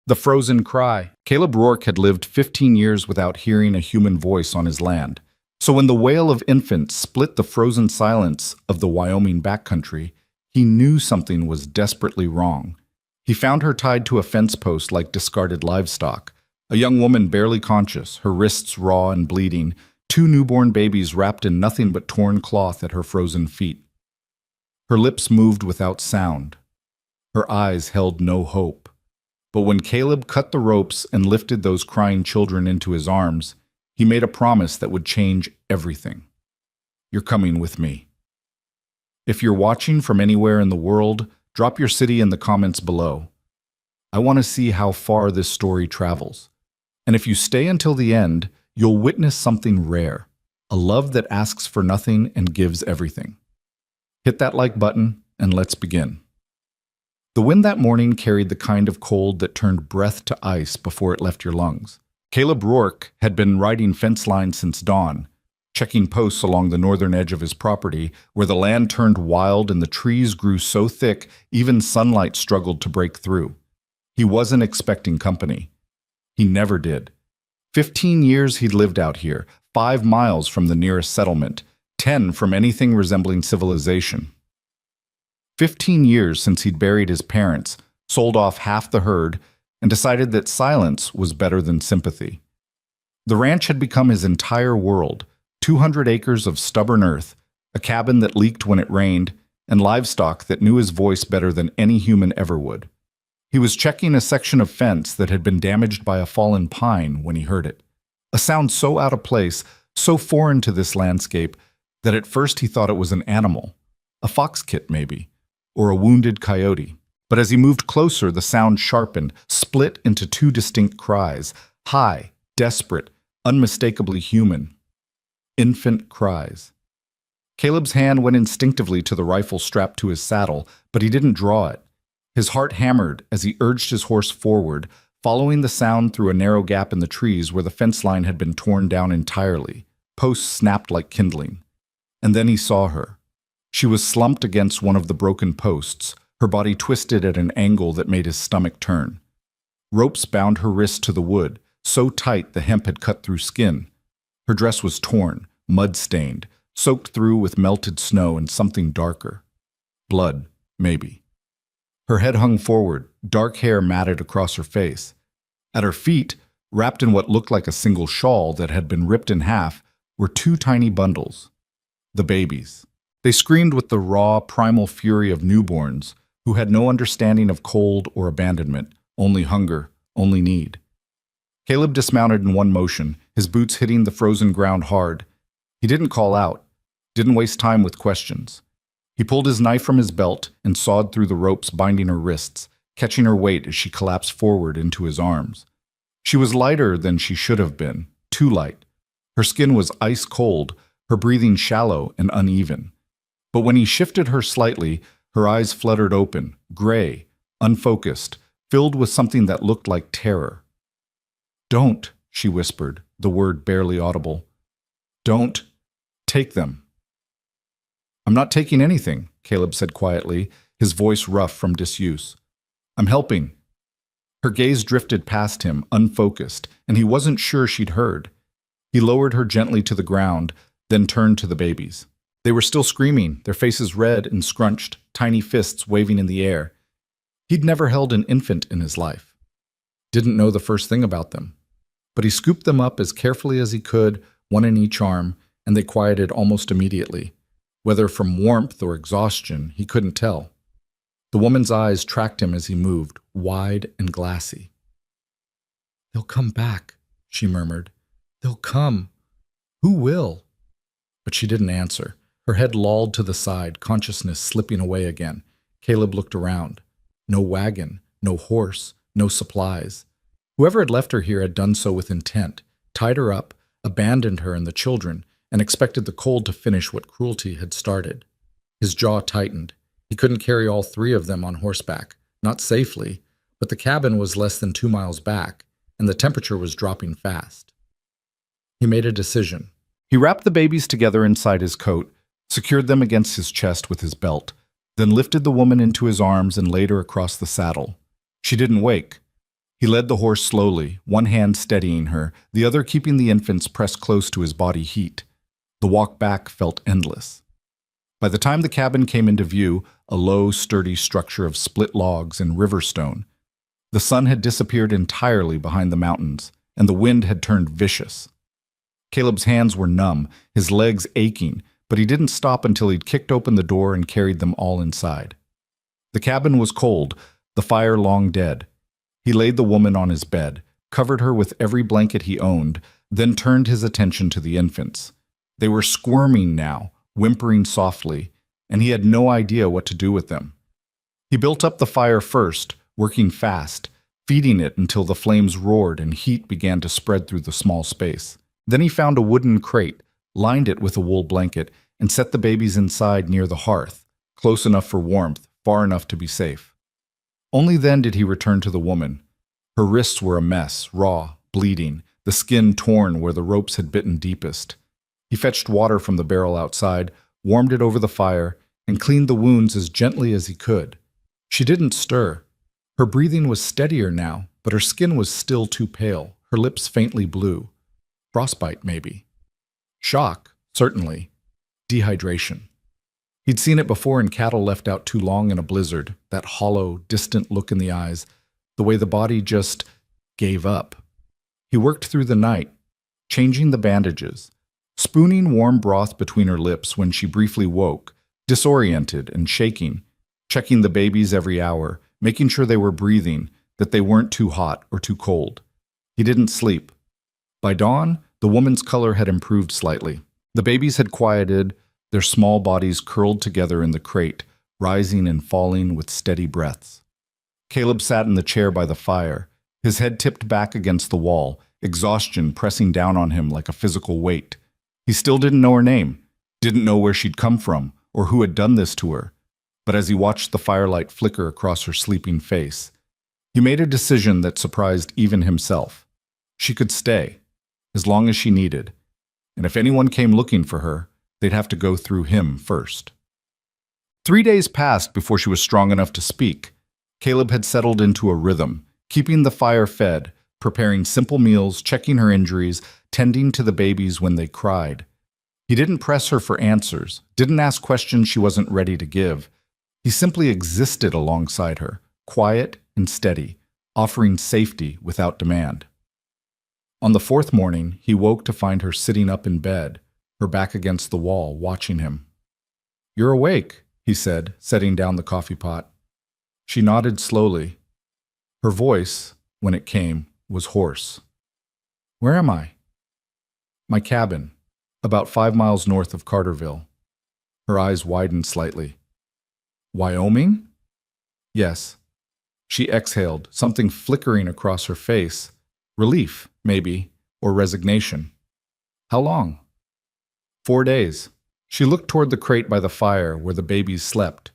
The frozen cry. Caleb Rourke had lived 15 years without hearing a human voice on his land. So when the wail of infants split the frozen silence of the Wyoming backcountry, he knew something was desperately wrong. He found her tied to a fence post like discarded livestock, a young woman barely conscious, her wrists raw and bleeding, two newborn babies wrapped in nothing but torn cloth at her frozen feet. Her lips moved without sound. Her eyes held no hope. But when Caleb cut the ropes and lifted those crying children into his arms, he made a promise that would change everything. You're coming with me. If you're watching from anywhere in the world, drop your city in the comments below. I want to see how far this story travels. And if you stay until the end, you'll witness something rare, a love that asks for nothing and gives everything. Hit that like button and let's begin. The wind that morning carried the kind of cold that turned breath to ice before it left your lungs. Caleb Rourke had been riding fence lines since dawn, checking posts along the northern edge of his property, where the land turned wild and the trees grew so thick even sunlight struggled to break through. He wasn't expecting company. He never did. 15 years he'd lived out here, 5 miles from the nearest settlement, 10 from anything resembling civilization. 15 years since he'd buried his parents, sold off half the herd, and decided that silence was better than sympathy. The ranch had become his entire world, 200 acres of stubborn earth, a cabin that leaked when it rained, and livestock that knew his voice better than any human ever would. He was checking a section of fence that had been damaged by a fallen pine when he heard it. A sound so out of place, so foreign to this landscape, that at first he thought it was an animal, a fox kit maybe, or a wounded coyote. But as he moved closer, the sound sharpened, split into two distinct cries, high, desperate, unmistakably human. Infant cries. Caleb's hand went instinctively to the rifle strapped to his saddle, but he didn't draw it. His heart hammered as he urged his horse forward, following the sound through a narrow gap in the trees where the fence line had been torn down entirely. Posts snapped like kindling. And then he saw her. She was slumped against one of the broken posts, her body twisted at an angle that made his stomach turn. Ropes bound her wrists to the wood, so tight the hemp had cut through skin. Her dress was torn, mud-stained, soaked through with melted snow and something darker. Blood, maybe. Her head hung forward, dark hair matted across her face. At her feet, wrapped in what looked like a single shawl that had been ripped in half, were two tiny bundles. The babies. They screamed with the raw, primal fury of newborns, who had no understanding of cold or abandonment, only hunger, only need. Caleb dismounted in one motion, his boots hitting the frozen ground hard. He didn't call out, didn't waste time with questions. He pulled his knife from his belt and sawed through the ropes binding her wrists, catching her weight as she collapsed forward into his arms. She was lighter than she should have been, too light. Her skin was ice cold, her breathing shallow and uneven. But when he shifted her slightly, her eyes fluttered open, gray, unfocused, filled with something that looked like terror. "Don't," she whispered, the word barely audible. "Don't take them." "I'm not taking anything," Caleb said quietly, his voice rough from disuse. "I'm helping." Her gaze drifted past him, unfocused, and he wasn't sure she'd heard. He lowered her gently to the ground, then turned to the babies. They were still screaming, their faces red and scrunched, tiny fists waving in the air. He'd never held an infant in his life. Didn't know the first thing about them. But he scooped them up as carefully as he could, one in each arm, and they quieted almost immediately. Whether from warmth or exhaustion, he couldn't tell. The woman's eyes tracked him as he moved, wide and glassy. "They'll come back," she murmured. "They'll come. Who will?" But she didn't answer. Her head lolled to the side, consciousness slipping away again. Caleb looked around. No wagon, no horse, no supplies. Whoever had left her here had done so with intent, tied her up, abandoned her and the children, and expected the cold to finish what cruelty had started. His jaw tightened. He couldn't carry all 3 of them on horseback, not safely, but the cabin was less than 2 miles back, and the temperature was dropping fast. He made a decision. He wrapped the babies together inside his coat, secured them against his chest with his belt, then lifted the woman into his arms and laid her across the saddle. She didn't wake. He led the horse slowly, one hand steadying her, the other keeping the infants pressed close to his body heat. The walk back felt endless. By the time the cabin came into view, a low, sturdy structure of split logs and river stone, the sun had disappeared entirely behind the mountains, and the wind had turned vicious. Caleb's hands were numb, his legs aching, but he didn't stop until he'd kicked open the door and carried them all inside. The cabin was cold, the fire long dead. He laid the woman on his bed, covered her with every blanket he owned, then turned his attention to the infants. They were squirming now, whimpering softly, and he had no idea what to do with them. He built up the fire first, working fast, feeding it until the flames roared and heat began to spread through the small space. Then he found a wooden crate, lined it with a wool blanket, and set the babies inside near the hearth, close enough for warmth, far enough to be safe. Only then did he return to the woman. Her wrists were a mess, raw, bleeding, the skin torn where the ropes had bitten deepest. He fetched water from the barrel outside, warmed it over the fire, and cleaned the wounds as gently as he could. She didn't stir. Her breathing was steadier now, but her skin was still too pale, her lips faintly blue. Frostbite, maybe. Shock, certainly. Dehydration. He'd seen it before in cattle left out too long in a blizzard, that hollow, distant look in the eyes, the way the body just gave up. He worked through the night, changing the bandages, spooning warm broth between her lips when she briefly woke, disoriented and shaking, checking the babies every hour, making sure they were breathing, that they weren't too hot or too cold. He didn't sleep. By dawn, the woman's color had improved slightly. The babies had quieted, their small bodies curled together in the crate, rising and falling with steady breaths. Caleb sat in the chair by the fire, his head tipped back against the wall, exhaustion pressing down on him like a physical weight. He still didn't know her name, didn't know where she'd come from, or who had done this to her. But as he watched the firelight flicker across her sleeping face, he made a decision that surprised even himself. She could stay, as long as she needed, and if anyone came looking for her, they'd have to go through him first. 3 days passed before she was strong enough to speak. Caleb had settled into a rhythm, keeping the fire fed, preparing simple meals, checking her injuries, tending to the babies when they cried. He didn't press her for answers, didn't ask questions she wasn't ready to give. He simply existed alongside her, quiet and steady, offering safety without demand. On the fourth morning, he woke to find her sitting up in bed, her back against the wall, watching him. "You're awake," he said, setting down the coffee pot. She nodded slowly. Her voice, when it came, was hoarse. "Where am I?" "My cabin, about 5 miles north of Carterville." Her eyes widened slightly. "Wyoming?" "Yes." She exhaled, something flickering across her face. Relief, maybe, or resignation. "How long?" 4 days. She looked toward the crate by the fire where the babies slept.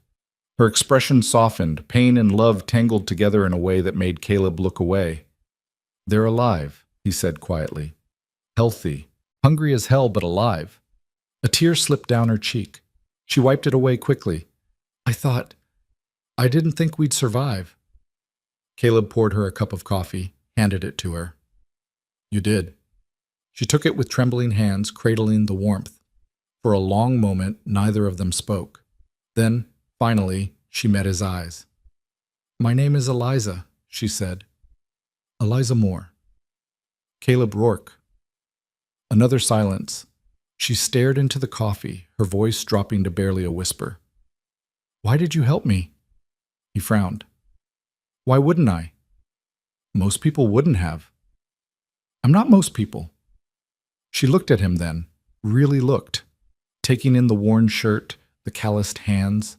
Her expression softened, pain and love tangled together in a way that made Caleb look away. "They're alive," he said quietly. "Healthy, hungry as hell, but alive." A tear slipped down her cheek. She wiped it away quickly. I didn't think we'd survive." Caleb poured her a cup of coffee, handed it to her. "You did." She took it with trembling hands, cradling the warmth. For a long moment, neither of them spoke. Then, finally, she met his eyes. "My name is Eliza," she said. "Eliza Moore." "Caleb Rourke." Another silence. She stared into the coffee, her voice dropping to barely a whisper. "Why did you help me?" He frowned. "Why wouldn't I?" "Most people wouldn't have." "I'm not most people." She looked at him then, really looked, taking in the worn shirt, the calloused hands,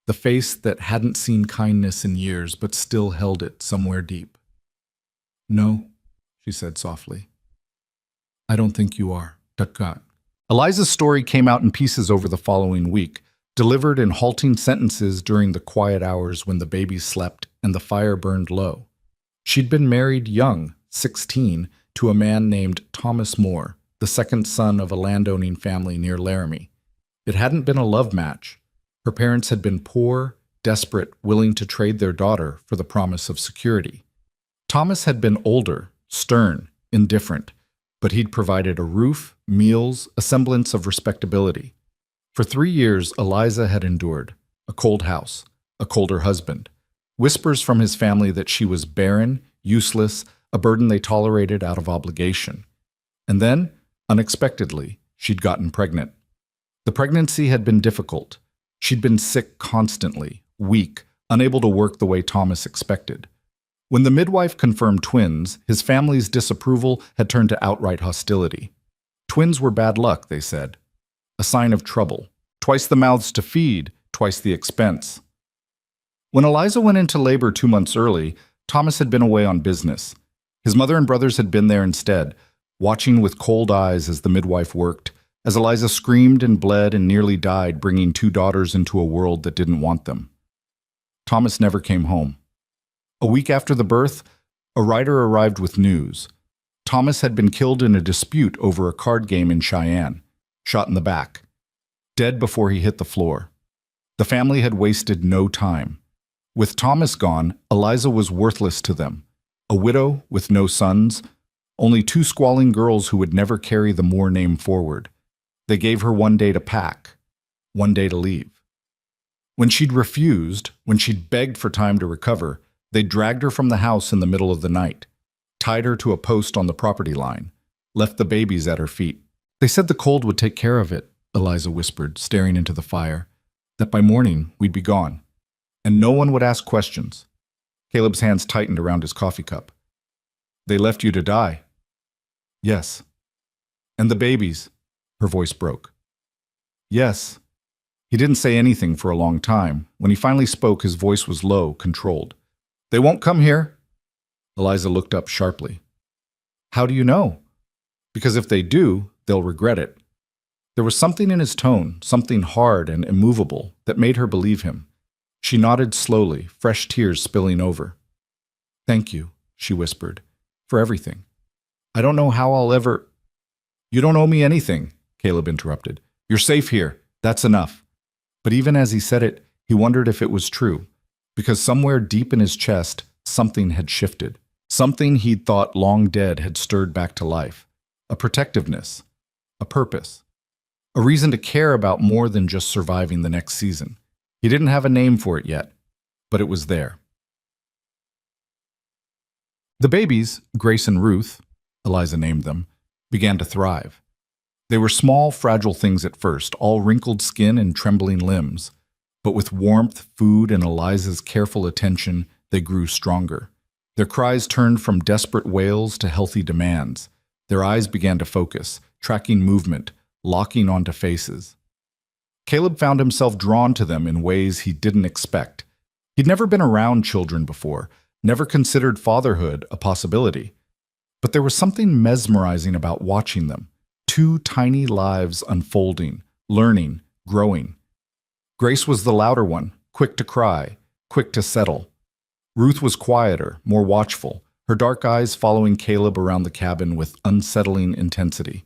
the face that hadn't seen kindness in years but still held it somewhere deep. "No," she said softly. "I don't think you are." Tut-tut. Eliza's story came out in pieces over the following week, delivered in halting sentences during the quiet hours when the babies slept and the fire burned low. She'd been married young, 16, to a man named Thomas Moore, the second son of a landowning family near Laramie. It hadn't been a love match. Her parents had been poor, desperate, willing to trade their daughter for the promise of security. Thomas had been older, stern, indifferent, but he'd provided a roof, meals, a semblance of respectability. For 3 years, Eliza had endured a cold house, a colder husband, whispers from his family that she was barren, useless, a burden they tolerated out of obligation. And then, unexpectedly, she'd gotten pregnant. The pregnancy had been difficult. She'd been sick constantly, weak, unable to work the way Thomas expected. When the midwife confirmed twins, his family's disapproval had turned to outright hostility. Twins were bad luck, they said. A sign of trouble. Twice the mouths to feed, twice the expense. When Eliza went into labor 2 months early, Thomas had been away on business. His mother and brothers had been there instead, watching with cold eyes as the midwife worked, as Eliza screamed and bled and nearly died, bringing 2 daughters into a world that didn't want them. Thomas never came home. A week after the birth, a writer arrived with news. Thomas had been killed in a dispute over a card game in Cheyenne, shot in the back, dead before he hit the floor. The family had wasted no time. With Thomas gone, Eliza was worthless to them. A widow with no sons, only 2 squalling girls who would never carry the Moore name forward. They gave her 1 day to pack, 1 day to leave. When she'd refused, when she'd begged for time to recover, they dragged her from the house in the middle of the night, tied her to a post on the property line, left the babies at her feet. They said the cold would take care of it, Eliza whispered, staring into the fire, that by morning we'd be gone, and no one would ask questions. Caleb's hands tightened around his coffee cup. They left you to die. Yes. And the babies, her voice broke. Yes. He didn't say anything for a long time. When he finally spoke, his voice was low, controlled. They won't come here. Eliza looked up sharply. How do you know? Because if they do, they'll regret it. There was something in his tone, something hard and immovable, that made her believe him. She nodded slowly, fresh tears spilling over. Thank you, she whispered, for everything. I don't know how I'll ever... You don't owe me anything, Caleb interrupted. You're safe here. That's enough. But even as he said it, he wondered if it was true, because somewhere deep in his chest, something had shifted. Something he'd thought long dead had stirred back to life. A protectiveness. A purpose. A reason to care about more than just surviving the next season. He didn't have a name for it yet, but it was there. The babies, Grace and Ruth, Eliza named them, began to thrive. They were small, fragile things at first, all wrinkled skin and trembling limbs. But with warmth, food, and Eliza's careful attention, they grew stronger. Their cries turned from desperate wails to healthy demands. Their eyes began to focus, tracking movement, locking onto faces. Caleb found himself drawn to them in ways he didn't expect. He'd never been around children before, never considered fatherhood a possibility. But there was something mesmerizing about watching them. 2 tiny lives unfolding, learning, growing. Grace was the louder one, quick to cry, quick to settle. Ruth was quieter, more watchful, her dark eyes following Caleb around the cabin with unsettling intensity.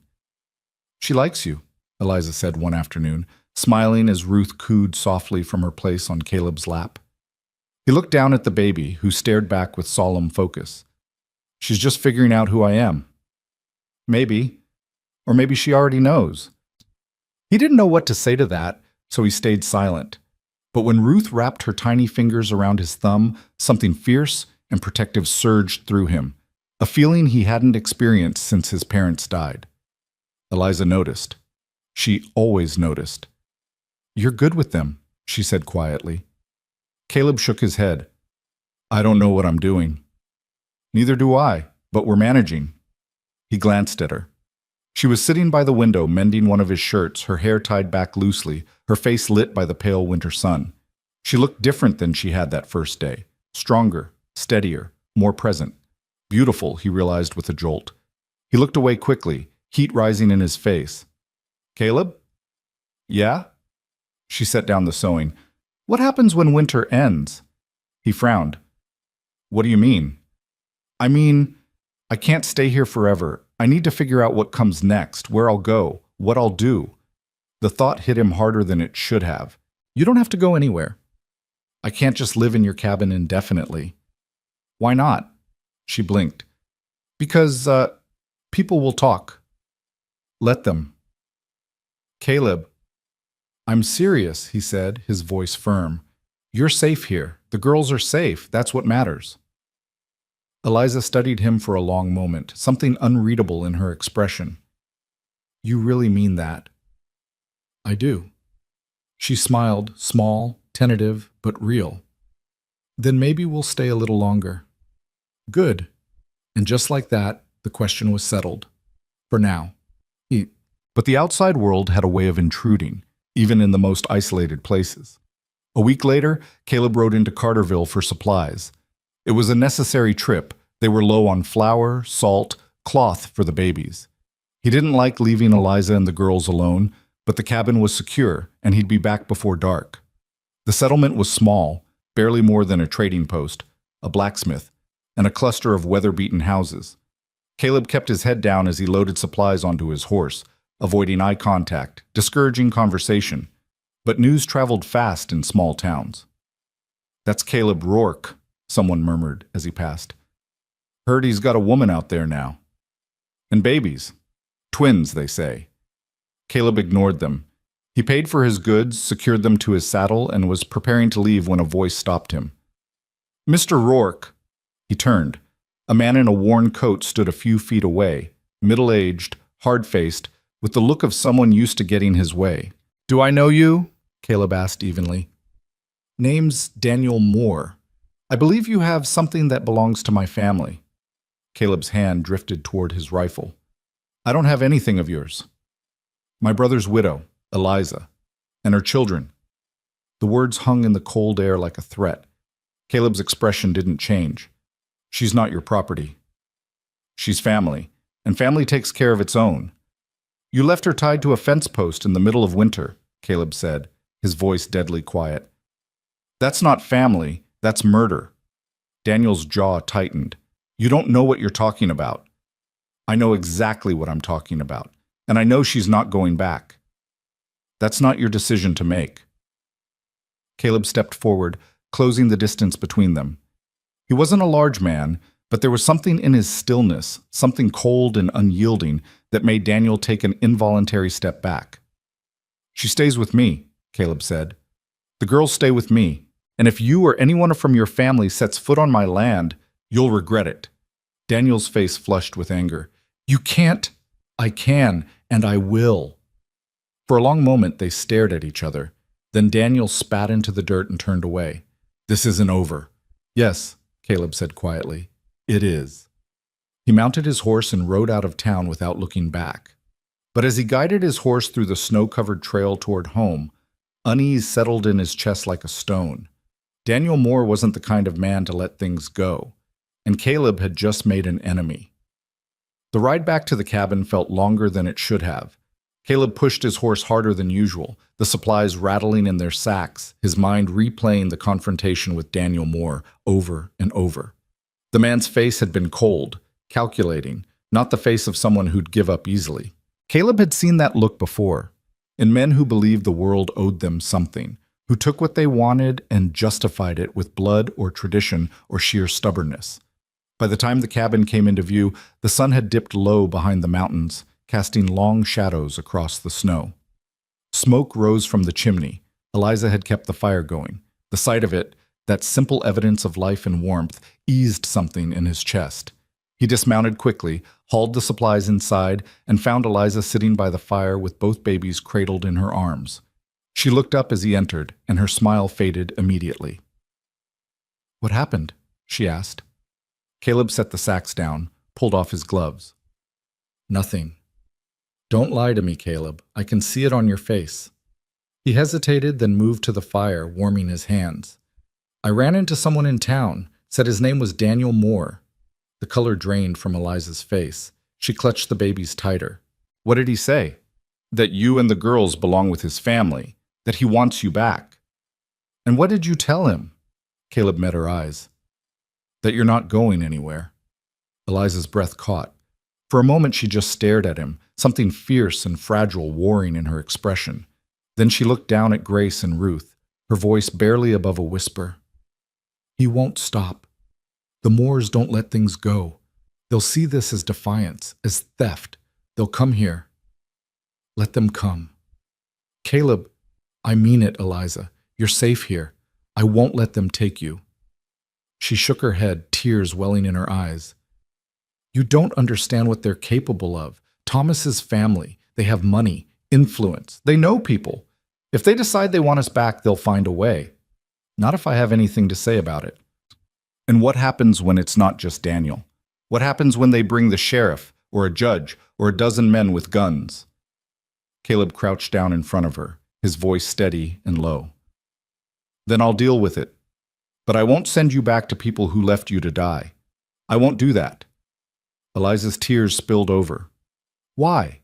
She likes you, Eliza said one afternoon, smiling as Ruth cooed softly from her place on Caleb's lap. He looked down at the baby, who stared back with solemn focus. She's just figuring out who I am. Maybe. Or maybe she already knows. He didn't know what to say to that, so he stayed silent. But when Ruth wrapped her tiny fingers around his thumb, something fierce and protective surged through him, a feeling he hadn't experienced since his parents died. Eliza noticed. She always noticed. You're good with them, she said quietly. Caleb shook his head. I don't know what I'm doing. Neither do I, but we're managing. He glanced at her. She was sitting by the window mending one of his shirts, her hair tied back loosely, her face lit by the pale winter sun. She looked different than she had that first day. Stronger, steadier, more present. Beautiful, he realized with a jolt. He looked away quickly, heat rising in his face. Caleb? Yeah? She set down the sewing. What happens when winter ends? He frowned. What do you mean? I mean, I can't stay here forever. I need to figure out what comes next, where I'll go, what I'll do. The thought hit him harder than it should have. You don't have to go anywhere. I can't just live in your cabin indefinitely. Why not? She blinked. Because, people will talk. Let them. Caleb. I'm serious, he said, his voice firm. You're safe here. The girls are safe. That's what matters. Eliza studied him for a long moment, something unreadable in her expression. You really mean that? I do. She smiled, small, tentative, but real. Then maybe we'll stay a little longer. Good. And just like that, the question was settled. For now. But the outside world had a way of intruding, even in the most isolated places. A week later, Caleb rode into Carterville for supplies. It was a necessary trip. They were low on flour, salt, cloth for the babies. He didn't like leaving Eliza and the girls alone, but the cabin was secure, and he'd be back before dark. The settlement was small, barely more than a trading post, a blacksmith, and a cluster of weather-beaten houses. Caleb kept his head down as he loaded supplies onto his horse, avoiding eye contact, discouraging conversation. But news traveled fast in small towns. That's Caleb Rourke, someone murmured as he passed. Heard he's got a woman out there now. And babies. Twins, they say. Caleb ignored them. He paid for his goods, secured them to his saddle, and was preparing to leave when a voice stopped him. Mr. Rourke. He turned. A man in a worn coat stood a few feet away, middle-aged, hard-faced, with the look of someone used to getting his way. Do I know you? Caleb asked evenly. Name's Daniel Moore. I believe you have something that belongs to my family. Caleb's hand drifted toward his rifle. I don't have anything of yours. My brother's widow, Eliza, and her children. The words hung in the cold air like a threat. Caleb's expression didn't change. She's not your property. She's family, and family takes care of its own. You left her tied to a fence post in the middle of winter, Caleb said, his voice deadly quiet. That's not family, that's murder. Daniel's jaw tightened. You don't know what you're talking about. I know exactly what I'm talking about, and I know she's not going back. That's not your decision to make. Caleb stepped forward, closing the distance between them. He wasn't a large man, but there was something in his stillness, something cold and unyielding, that made Daniel take an involuntary step back. She stays with me, Caleb said. The girls stay with me, and if you or anyone from your family sets foot on my land, you'll regret it. Daniel's face flushed with anger. You can't. I can, and I will. For a long moment they stared at each other. Then Daniel spat into the dirt and turned away. This isn't over. Yes, Caleb said quietly. It is. He mounted his horse and rode out of town without looking back. But as he guided his horse through the snow-covered trail toward home, unease settled in his chest like a stone. Daniel Moore wasn't the kind of man to let things go, and Caleb had just made an enemy. The ride back to the cabin felt longer than it should have. Caleb pushed his horse harder than usual, the supplies rattling in their sacks, his mind replaying the confrontation with Daniel Moore over and over. The man's face had been cold, calculating, not the face of someone who'd give up easily. Caleb had seen that look before, in men who believed the world owed them something, who took what they wanted and justified it with blood or tradition or sheer stubbornness. By the time the cabin came into view, the sun had dipped low behind the mountains, casting long shadows across the snow. Smoke rose from the chimney. Eliza had kept the fire going. The sight of it, that simple evidence of life and warmth, eased something in his chest. He dismounted quickly, hauled the supplies inside, and found Eliza sitting by the fire with both babies cradled in her arms. She looked up as he entered, and her smile faded immediately. What happened? She asked. Caleb set the sacks down, pulled off his gloves. Nothing. Don't lie to me, Caleb. I can see it on your face. He hesitated, then moved to the fire, warming his hands. I ran into someone in town, said his name was Daniel Moore. The color drained from Eliza's face. She clutched the babies tighter. What did he say? That you and the girls belong with his family, that he wants you back. And what did you tell him? Caleb met her eyes. That you're not going anywhere. Eliza's breath caught. For a moment she just stared at him, something fierce and fragile warring in her expression. Then she looked down at Grace and Ruth, her voice barely above a whisper. He won't stop. The Moors don't let things go. They'll see this as defiance, as theft. They'll come here. Let them come. Caleb, I mean it, Eliza. You're safe here. I won't let them take you. She shook her head, tears welling in her eyes. You don't understand what they're capable of. Thomas's family, they have money, influence. They know people. If they decide they want us back, they'll find a way. Not if I have anything to say about it. And what happens when it's not just Daniel? What happens when they bring the sheriff, or a judge, or a dozen men with guns? Caleb crouched down in front of her, his voice steady and low. Then I'll deal with it. But I won't send you back to people who left you to die. I won't do that. Eliza's tears spilled over. Why?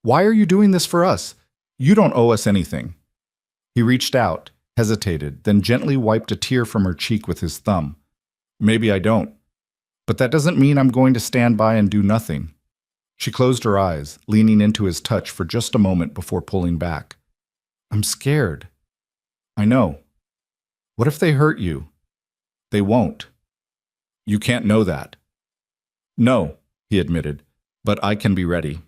Why are you doing this for us? You don't owe us anything. He reached out, hesitated, then gently wiped a tear from her cheek with his thumb. Maybe I don't. But that doesn't mean I'm going to stand by and do nothing. She closed her eyes, leaning into his touch for just a moment before pulling back. I'm scared. I know. What if they hurt you? They won't. You can't know that. No, he admitted, but I can be ready.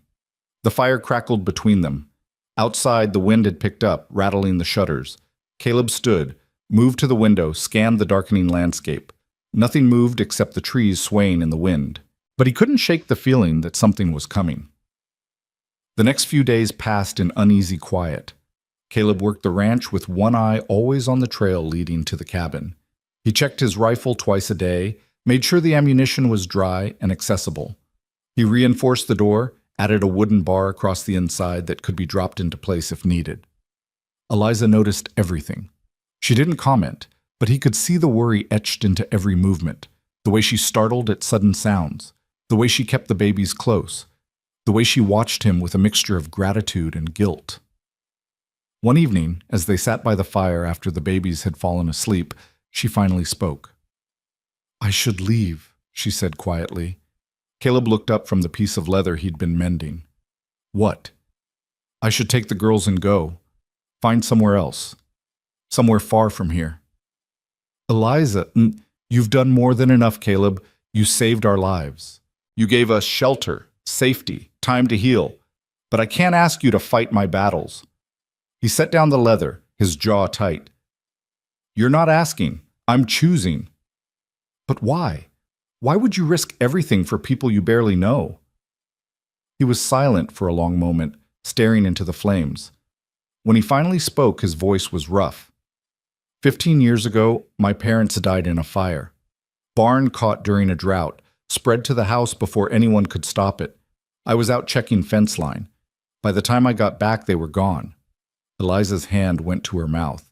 The fire crackled between them. Outside, the wind had picked up, rattling the shutters. Caleb stood, moved to the window, scanned the darkening landscape. Nothing moved except the trees swaying in the wind. But he couldn't shake the feeling that something was coming. The next few days passed in uneasy quiet. Caleb worked the ranch with one eye always on the trail leading to the cabin. He checked his rifle twice a day, made sure the ammunition was dry and accessible. He reinforced the door, added a wooden bar across the inside that could be dropped into place if needed. Eliza noticed everything. She didn't comment, but he could see the worry etched into every movement, the way she startled at sudden sounds, the way she kept the babies close, the way she watched him with a mixture of gratitude and guilt. One evening, as they sat by the fire after the babies had fallen asleep, she finally spoke. I should leave, she said quietly. Caleb looked up from the piece of leather he'd been mending. What? I should take the girls and go. Find somewhere else. Somewhere far from here. Eliza, you've done more than enough, Caleb. You saved our lives. You gave us shelter, safety, time to heal. But I can't ask you to fight my battles. He set down the leather, his jaw tight. You're not asking. I'm choosing. But why? Why would you risk everything for people you barely know? He was silent for a long moment, staring into the flames. When he finally spoke, his voice was rough. 15 years ago, my parents died in a fire. Barn caught during a drought, spread to the house before anyone could stop it. I was out checking fence line. By the time I got back, they were gone. Eliza's hand went to her mouth.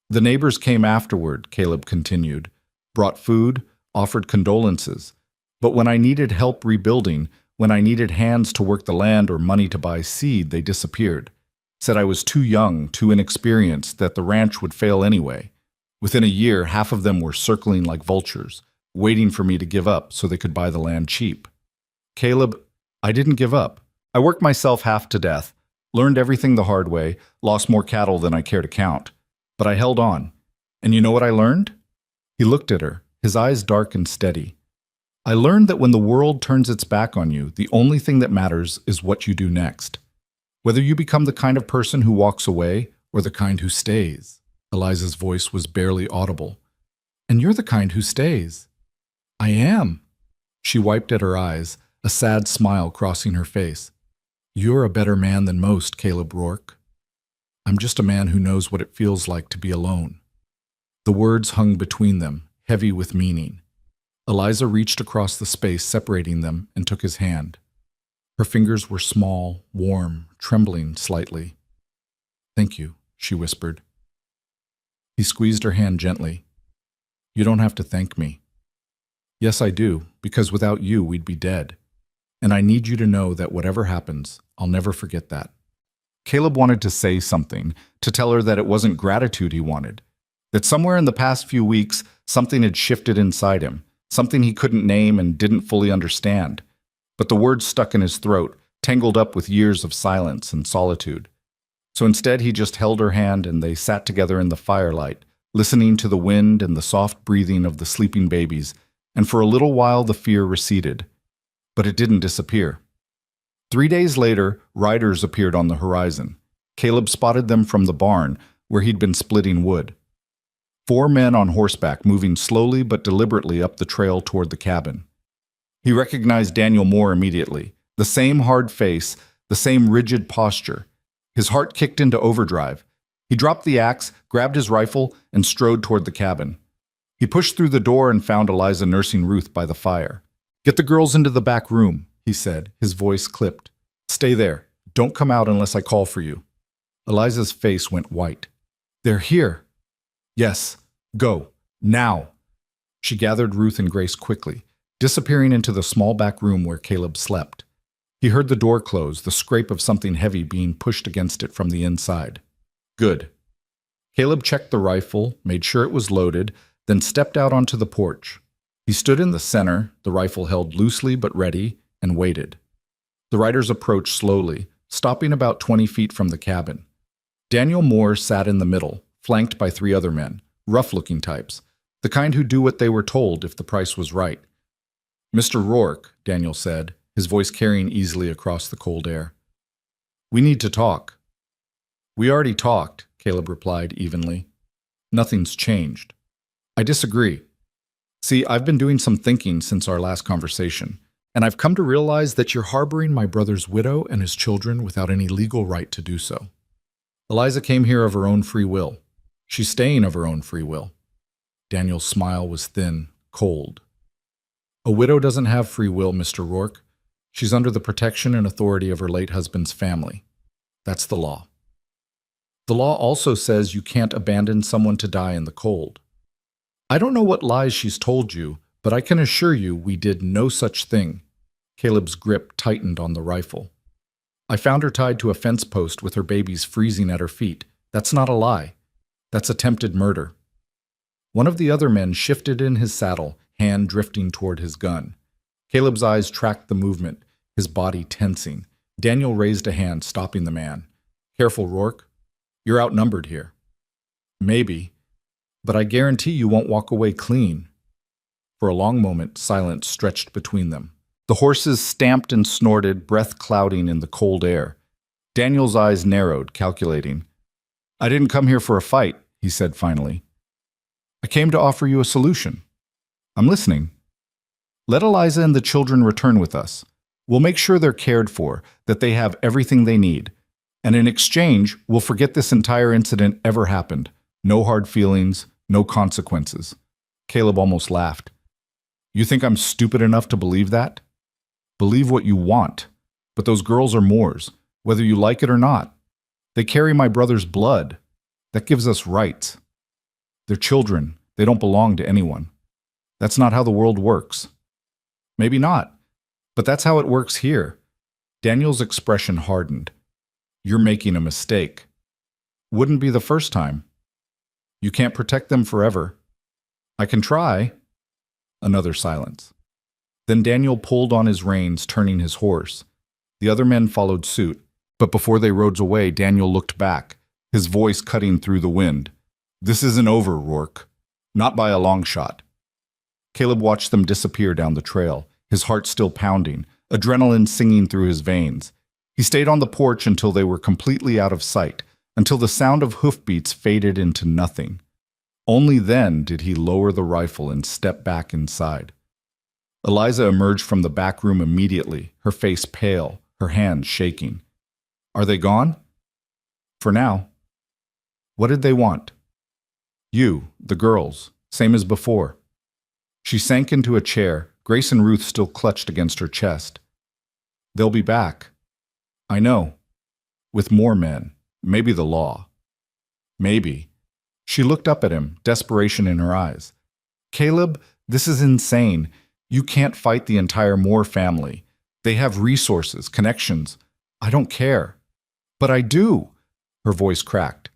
The neighbors came afterward, Caleb continued, brought food, offered condolences. But when I needed help rebuilding, when I needed hands to work the land or money to buy seed, they disappeared. Said I was too young, too inexperienced, that the ranch would fail anyway. Within a year, half of them were circling like vultures, waiting for me to give up so they could buy the land cheap. Caleb, I didn't give up. I worked myself half to death, learned everything the hard way, lost more cattle than I care to count. But I held on. And you know what I learned? He looked at her, his eyes dark and steady. I learned that when the world turns its back on you, the only thing that matters is what you do next. Whether you become the kind of person who walks away or the kind who stays. Eliza's voice was barely audible. And you're the kind who stays. I am. She wiped at her eyes, a sad smile crossing her face. You're a better man than most, Caleb Rourke. I'm just a man who knows what it feels like to be alone. The words hung between them, heavy with meaning. Eliza reached across the space separating them and took his hand. Her fingers were small, warm, trembling slightly. Thank you, she whispered. He squeezed her hand gently. You don't have to thank me. Yes, I do, because without you, we'd be dead. And I need you to know that whatever happens, I'll never forget that. Caleb wanted to say something, to tell her that it wasn't gratitude he wanted, that somewhere in the past few weeks, something had shifted inside him, something he couldn't name and didn't fully understand. But the words stuck in his throat, tangled up with years of silence and solitude. So instead, he just held her hand and they sat together in the firelight, listening to the wind and the soft breathing of the sleeping babies, and for a little while the fear receded. But it didn't disappear. 3 days later, riders appeared on the horizon. Caleb spotted them from the barn, where he'd been splitting wood. 4 men on horseback moving slowly but deliberately up the trail toward the cabin. He recognized Daniel Moore immediately. The same hard face, the same rigid posture. His heart kicked into overdrive. He dropped the axe, grabbed his rifle, and strode toward the cabin. He pushed through the door and found Eliza nursing Ruth by the fire. "Get the girls into the back room," he said, his voice clipped. "Stay there. Don't come out unless I call for you." Eliza's face went white. "They're here." "Yes. Go. Now." She gathered Ruth and Grace quickly, disappearing into the small back room where Caleb slept. He heard the door close, the scrape of something heavy being pushed against it from the inside. Good. Caleb checked the rifle, made sure it was loaded, then stepped out onto the porch. He stood in the center, the rifle held loosely but ready, and waited. The riders approached slowly, stopping about 20 feet from the cabin. Daniel Moore sat in the middle, flanked by 3 other men, rough-looking types, the kind who do what they were told if the price was right. "Mr. Rourke," Daniel said, his voice carrying easily across the cold air. "We need to talk." "We already talked," Caleb replied evenly. "Nothing's changed." "I disagree. See, I've been doing some thinking since our last conversation, and I've come to realize that you're harboring my brother's widow and his children without any legal right to do so. Eliza came here of her own free will. She's staying of her own free will." Daniel's smile was thin, cold. "A widow doesn't have free will, Mr. Rourke. She's under the protection and authority of her late husband's family. That's the law. The law also says you can't abandon someone to die in the cold. I don't know what lies she's told you, but I can assure you we did no such thing." Caleb's grip tightened on the rifle. "I found her tied to a fence post with her babies freezing at her feet. That's not a lie. That's attempted murder." One of the other men shifted in his saddle, hand drifting toward his gun. Caleb's eyes tracked the movement, his body tensing. Daniel raised a hand, stopping the man. "Careful, Rourke. You're outnumbered here." "Maybe, but I guarantee you won't walk away clean." For a long moment, silence stretched between them. The horses stamped and snorted, breath clouding in the cold air. Daniel's eyes narrowed, calculating. "I didn't come here for a fight," he said finally. "I came to offer you a solution." "I'm listening." "Let Eliza and the children return with us. We'll make sure they're cared for, that they have everything they need. And in exchange, we'll forget this entire incident ever happened. No hard feelings, no consequences." Caleb almost laughed. "You think I'm stupid enough to believe that?" "Believe what you want. But those girls are Moors, whether you like it or not. They carry my brother's blood. That gives us rights. They're children. They don't belong to anyone. That's not how the world works." "Maybe not, but that's how it works here." Daniel's expression hardened. "You're making a mistake. Wouldn't be the first time. You can't protect them forever." "I can try." Another silence. Then Daniel pulled on his reins, turning his horse. The other men followed suit, but before they rode away, Daniel looked back, his voice cutting through the wind. "This isn't over, Rourke. Not by a long shot." Caleb watched them disappear down the trail, his heart still pounding, adrenaline singing through his veins. He stayed on the porch until they were completely out of sight, until the sound of hoofbeats faded into nothing. Only then did he lower the rifle and step back inside. Eliza emerged from the back room immediately, her face pale, her hands shaking. "Are they gone?" "For now." "What did they want?" "You, the girls, same as before." She sank into a chair, Grace and Ruth still clutched against her chest. "They'll be back." "I know. With more men. Maybe the law." "Maybe." She looked up at him, desperation in her eyes. "Caleb, this is insane. You can't fight the entire Moore family. They have resources, connections. I don't care." "But I do." Her voice cracked.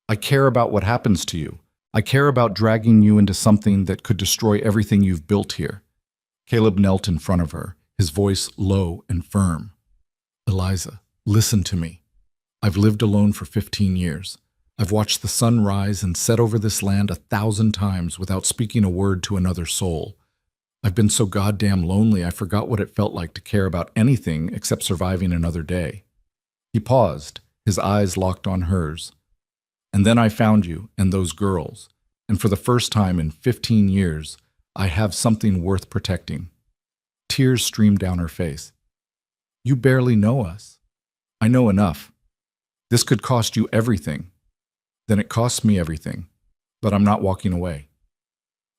"I care about what happens to you. I care about dragging you into something that could destroy everything you've built here." Caleb knelt in front of her, his voice low and firm. "Eliza, listen to me. I've lived alone for 15 years. I've watched the sun rise and set over this land 1,000 times without speaking a word to another soul. I've been so goddamn lonely I forgot what it felt like to care about anything except surviving another day. He paused, his eyes locked on hers. And then I found you and those girls, and for the first time in 15 years, I have something worth protecting. Tears streamed down her face. You barely know us. I know enough. This could cost you everything. Then it costs me everything, but I'm not walking away.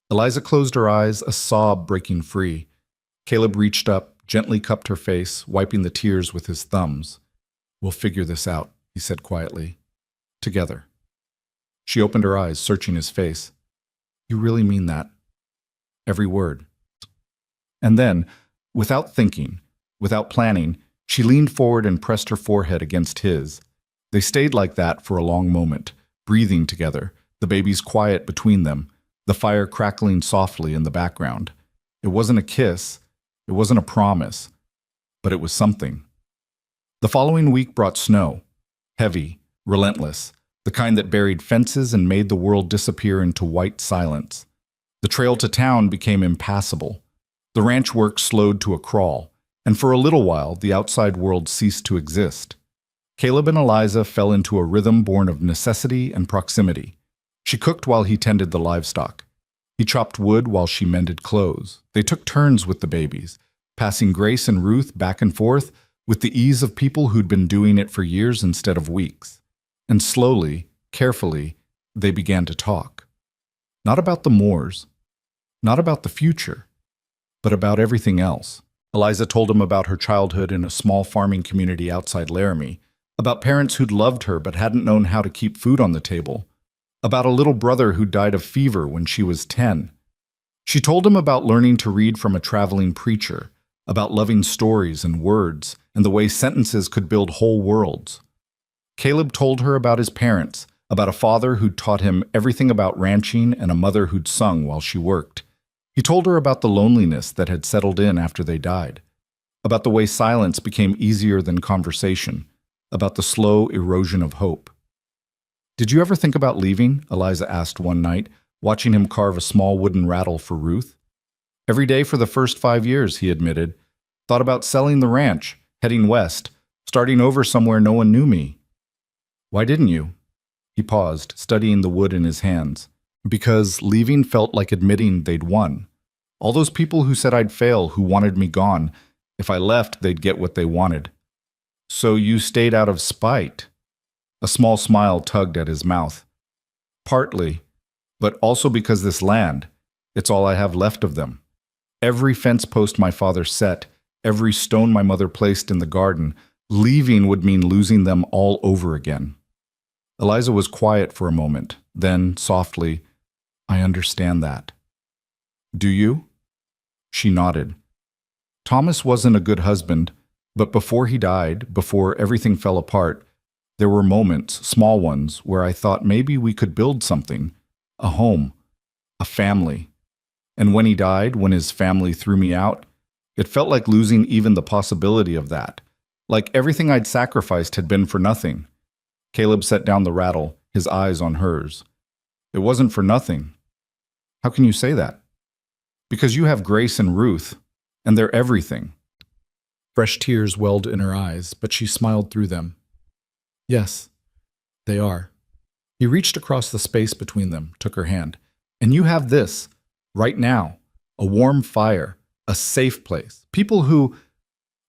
Eliza closed her eyes, a sob breaking free. Caleb reached up, gently cupped her face, wiping the tears with his thumbs. We'll figure this out, he said quietly. Together. She opened her eyes, searching his face. You really mean that? Every word. And then, without thinking, without planning, she leaned forward and pressed her forehead against his. They stayed like that for a long moment, breathing together, the babies quiet between them, the fire crackling softly in the background. It wasn't a kiss, it wasn't a promise, but it was something. The following week brought snow, heavy, relentless, the kind that buried fences and made the world disappear into white silence. The trail to town became impassable. The ranch work slowed to a crawl, and for a little while the outside world ceased to exist. Caleb and Eliza fell into a rhythm born of necessity and proximity. She cooked while he tended the livestock. He chopped wood while she mended clothes. They took turns with the babies, passing Grace and Ruth back and forth with the ease of people who'd been doing it for years instead of weeks. And slowly, carefully, they began to talk. Not about the Moors, not about the future, but about everything else. Eliza told him about her childhood in a small farming community outside Laramie, about parents who'd loved her but hadn't known how to keep food on the table, about a little brother who died of fever when she was 10. She told him about learning to read from a traveling preacher, about loving stories and words, and the way sentences could build whole worlds. Caleb told her about his parents, about a father who'd taught him everything about ranching and a mother who'd sung while she worked. He told her about the loneliness that had settled in after they died, about the way silence became easier than conversation, about the slow erosion of hope. Did you ever think about leaving? Eliza asked one night, watching him carve a small wooden rattle for Ruth. Every day for the first 5 years, he admitted. Thought about selling the ranch, heading west, starting over somewhere no one knew me. Why didn't you? He paused, studying the wood in his hands. Because leaving felt like admitting they'd won. All those people who said I'd fail, who wanted me gone, if I left, they'd get what they wanted. So you stayed out of spite? A small smile tugged at his mouth. Partly, but also because this land, it's all I have left of them. Every fence post my father set, every stone my mother placed in the garden, leaving would mean losing them all over again. Eliza was quiet for a moment, then, softly, I understand that. Do you? She nodded. Thomas wasn't a good husband, but before he died, before everything fell apart, there were moments, small ones, where I thought maybe we could build something, a home, a family. And when he died, when his family threw me out, it felt like losing even the possibility of that, like everything I'd sacrificed had been for nothing. Caleb set down the rattle, his eyes on hers. It wasn't for nothing. How can you say that? Because you have Grace and Ruth, and they're everything. Fresh tears welled in her eyes, but she smiled through them. Yes, they are. He reached across the space between them, took her hand. And you have this, right now, a warm fire, a safe place. People who...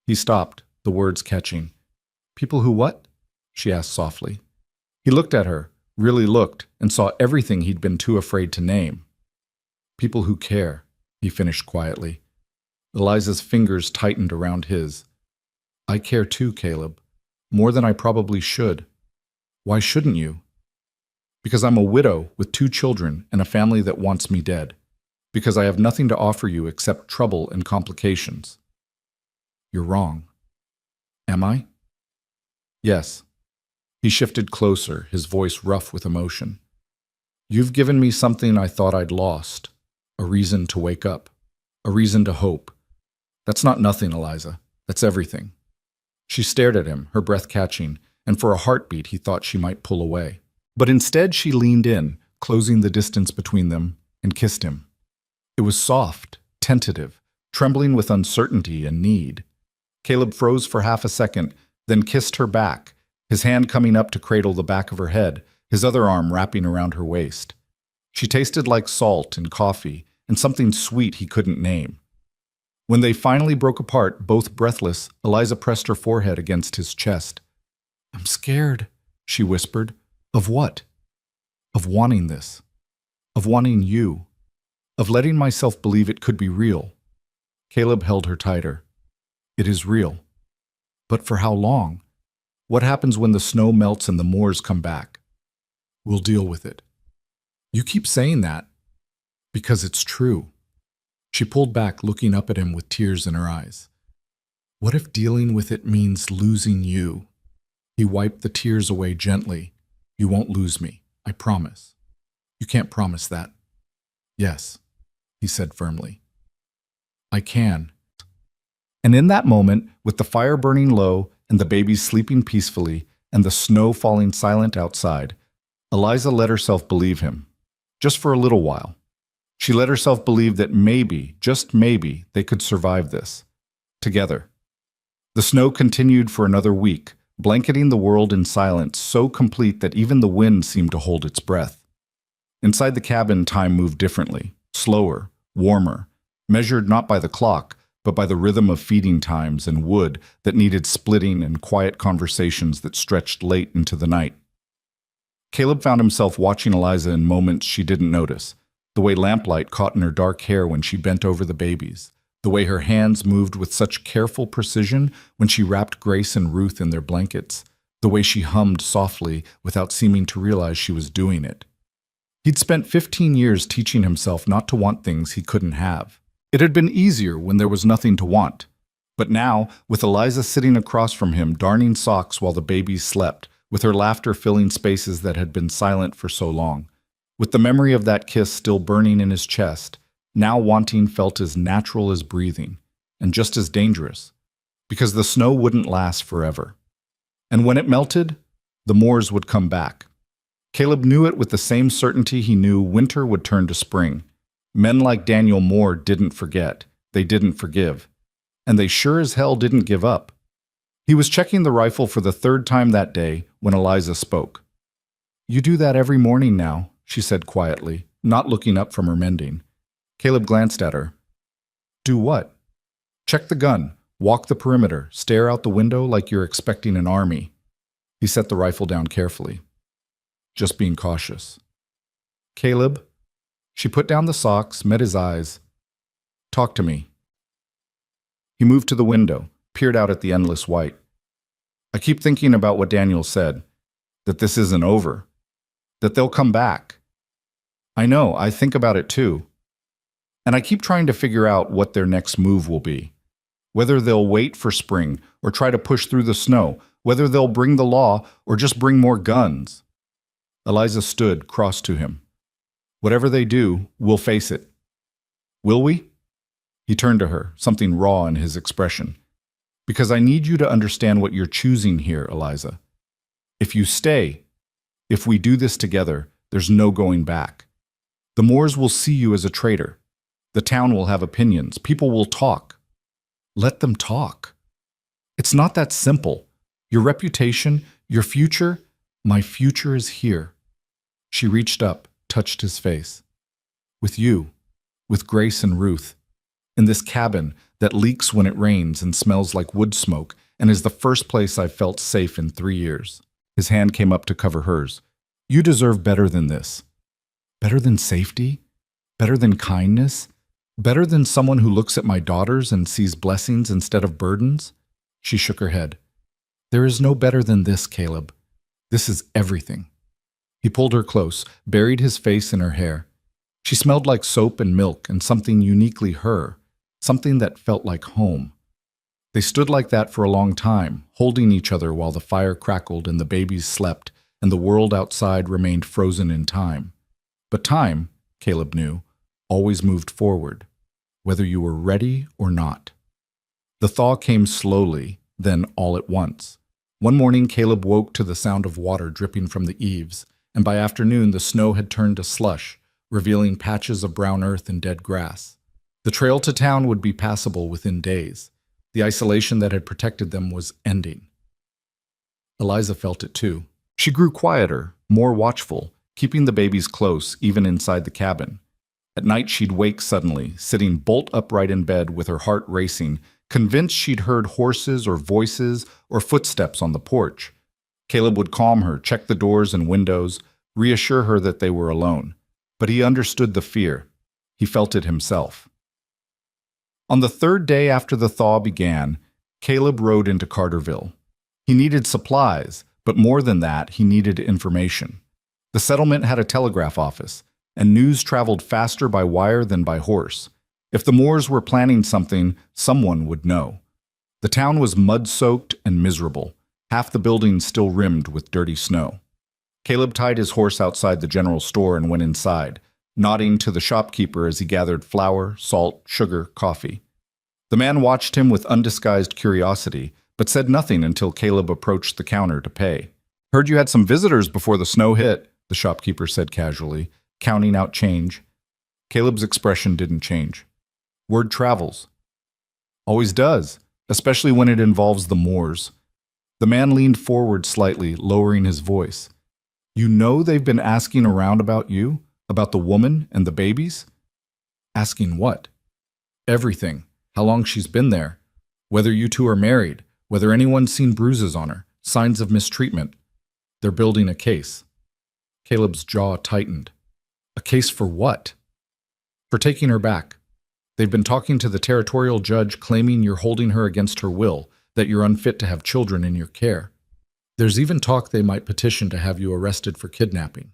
He stopped, the words catching. People who what? She asked softly. He looked at her, really looked, and saw everything he'd been too afraid to name. People who care, he finished quietly. Eliza's fingers tightened around his. I care too, Caleb. More than I probably should. Why shouldn't you? Because I'm a widow with 2 children and a family that wants me dead. Because I have nothing to offer you except trouble and complications. You're wrong. Am I? Yes. He shifted closer, his voice rough with emotion. You've given me something I thought I'd lost. A reason to wake up. A reason to hope. That's not nothing, Eliza. That's everything. She stared at him, her breath catching, and for a heartbeat he thought she might pull away. But instead she leaned in, closing the distance between them, and kissed him. It was soft, tentative, trembling with uncertainty and need. Caleb froze for half a second, then kissed her back, his hand coming up to cradle the back of her head, his other arm wrapping around her waist. She tasted like salt and coffee and something sweet he couldn't name. When they finally broke apart, both breathless, Eliza pressed her forehead against his chest. "I'm scared," she whispered. "Of what?" "Of wanting this. Of wanting you. Of letting myself believe it could be real." Caleb held her tighter. "It is real. But for how long? What happens when the snow melts and the moors come back?" "We'll deal with it." "You keep saying that." "Because it's true." She pulled back, looking up at him with tears in her eyes. "What if dealing with it means losing you?" He wiped the tears away gently. "You won't lose me, I promise." "You can't promise that." "Yes," he said firmly. "I can." And in that moment, with the fire burning low and the babies sleeping peacefully and the snow falling silent outside, Eliza let herself believe him, just for a little while. She let herself believe that maybe, just maybe, they could survive this, together. The snow continued for another week, blanketing the world in silence so complete that even the wind seemed to hold its breath. Inside the cabin, time moved differently, slower, warmer, measured not by the clock, but by the rhythm of feeding times and wood that needed splitting and quiet conversations that stretched late into the night. Caleb found himself watching Eliza in moments she didn't notice, the way lamplight caught in her dark hair when she bent over the babies, the way her hands moved with such careful precision when she wrapped Grace and Ruth in their blankets, the way she hummed softly without seeming to realize she was doing it. He'd spent 15 years teaching himself not to want things he couldn't have. It had been easier when there was nothing to want. But now, with Eliza sitting across from him, darning socks while the babies slept, with her laughter filling spaces that had been silent for so long, with the memory of that kiss still burning in his chest, now wanting felt as natural as breathing, and just as dangerous, because the snow wouldn't last forever. And when it melted, the moors would come back. Caleb knew it with the same certainty he knew winter would turn to spring. Men like Daniel Moore didn't forget, they didn't forgive, and they sure as hell didn't give up. He was checking the rifle for the third time that day when Eliza spoke. "You do that every morning now," she said quietly, not looking up from her mending. Caleb glanced at her. "Do what?" "Check the gun, walk the perimeter, stare out the window like you're expecting an army." He set the rifle down carefully. "Just being cautious." "Caleb?" She put down the socks, met his eyes. "Talk to me." He moved to the window, peered out at the endless white. "I keep thinking about what Daniel said, that this isn't over, that they'll come back. I know, I think about it too. And I keep trying to figure out what their next move will be. Whether they'll wait for spring or try to push through the snow, whether they'll bring the law or just bring more guns." Eliza stood, crossed to him. "Whatever they do, we'll face it." "Will we?" He turned to her, something raw in his expression. "Because I need you to understand what you're choosing here, Eliza. If you stay, if we do this together, there's no going back. The Moors will see you as a traitor. The town will have opinions. People will talk. Let them talk. It's not that simple. Your reputation, your future, my future is here." She reached up, touched his face. "With you, with Grace and Ruth, in this cabin that leaks when it rains and smells like wood smoke and is the first place I've felt safe in 3 years. His hand came up to cover hers. "You deserve better than this. Better than safety? Better than kindness? Better than someone who looks at my daughters and sees blessings instead of burdens?" She shook her head. "There is no better than this, Caleb. This is everything." He pulled her close, buried his face in her hair. She smelled like soap and milk and something uniquely her, something that felt like home. They stood like that for a long time, holding each other while the fire crackled and the babies slept and the world outside remained frozen in time. But time, Caleb knew, always moved forward, whether you were ready or not. The thaw came slowly, then all at once. One morning Caleb woke to the sound of water dripping from the eaves, and by afternoon the snow had turned to slush, revealing patches of brown earth and dead grass. The trail to town would be passable within days. The isolation that had protected them was ending. Eliza felt it too. She grew quieter, more watchful, keeping the babies close even inside the cabin. At night she'd wake suddenly, sitting bolt upright in bed with her heart racing, convinced she'd heard horses or voices or footsteps on the porch. Caleb would calm her, check the doors and windows, reassure her that they were alone. But he understood the fear. He felt it himself. On the third day after the thaw began, Caleb rode into Carterville. He needed supplies, but more than that, he needed information. The settlement had a telegraph office, and news traveled faster by wire than by horse. If the Moors were planning something, someone would know. The town was mud-soaked and miserable, half the buildings still rimmed with dirty snow. Caleb tied his horse outside the general store and went inside, nodding to the shopkeeper as he gathered flour, salt, sugar, coffee. The man watched him with undisguised curiosity, but said nothing until Caleb approached the counter to pay. "Heard you had some visitors before the snow hit," the shopkeeper said casually, counting out change. Caleb's expression didn't change. "Word travels." "Always does, especially when it involves the Moors." The man leaned forward slightly, lowering his voice. "You know they've been asking around about you? About the woman and the babies?" "Asking what?" "Everything. How long she's been there. Whether you two are married. Whether anyone's seen bruises on her. Signs of mistreatment. They're building a case." Caleb's jaw tightened. "A case for what?" "For taking her back. They've been talking to the territorial judge claiming you're holding her against her will, that you're unfit to have children in your care. There's even talk they might petition to have you arrested for kidnapping."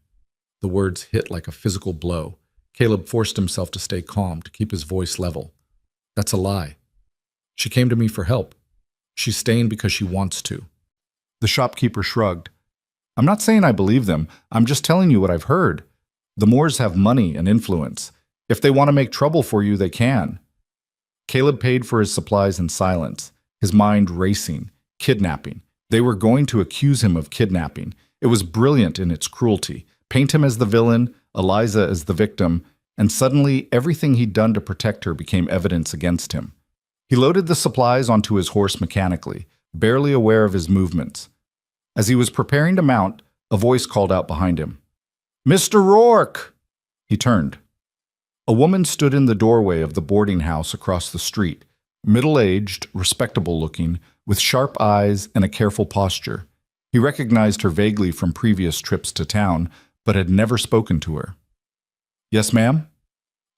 The words hit like a physical blow. Caleb forced himself to stay calm, to keep his voice level. "That's a lie. She came to me for help. She's staying because she wants to." The shopkeeper shrugged. "I'm not saying I believe them. I'm just telling you what I've heard. The Moors have money and influence. If they want to make trouble for you, they can." Caleb paid for his supplies in silence, his mind racing. Kidnapping. They were going to accuse him of kidnapping. It was brilliant in its cruelty. Paint him as the villain, Eliza as the victim, and suddenly everything he'd done to protect her became evidence against him. He loaded the supplies onto his horse mechanically, barely aware of his movements. As he was preparing to mount, a voice called out behind him. "Mr. Rourke!" He turned. A woman stood in the doorway of the boarding house across the street, middle-aged, respectable-looking, with sharp eyes and a careful posture. He recognized her vaguely from previous trips to town, but had never spoken to her. "Yes, ma'am?"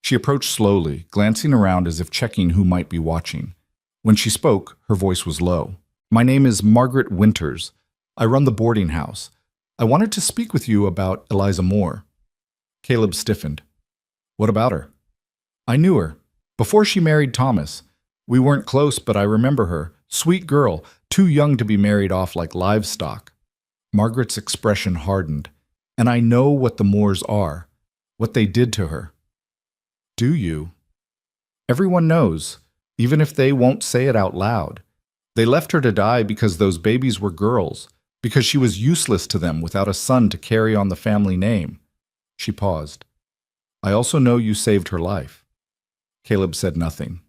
She approached slowly, glancing around as if checking who might be watching. When she spoke, her voice was low. "My name is Margaret Winters. I run the boarding house. I wanted to speak with you about Eliza Moore." Caleb stiffened. "What about her?" "I knew her. Before she married Thomas. We weren't close, but I remember her. Sweet girl, too young to be married off like livestock." Margaret's expression hardened. "And I know what the Moors are, what they did to her." "Do you?" "Everyone knows, even if they won't say it out loud. They left her to die because those babies were girls, because she was useless to them without a son to carry on the family name." She paused. "I also know you saved her life." Caleb said nothing.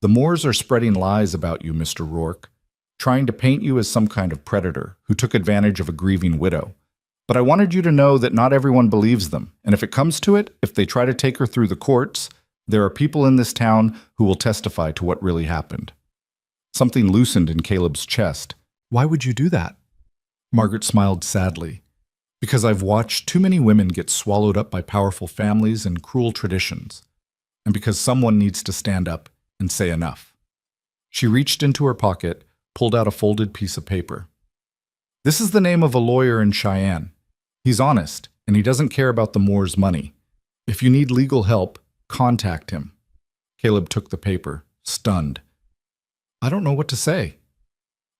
"The Moors are spreading lies about you, Mr. Rourke, trying to paint you as some kind of predator who took advantage of a grieving widow. But I wanted you to know that not everyone believes them, and if it comes to it, if they try to take her through the courts, there are people in this town who will testify to what really happened." Something loosened in Caleb's chest. "Why would you do that?" Margaret smiled sadly. "Because I've watched too many women get swallowed up by powerful families and cruel traditions, and because someone needs to stand up and say enough." She reached into her pocket, pulled out a folded piece of paper. "This is the name of a lawyer in Cheyenne. He's honest, and he doesn't care about the Moors' money. If you need legal help, contact him." Caleb took the paper, stunned. "I don't know what to say."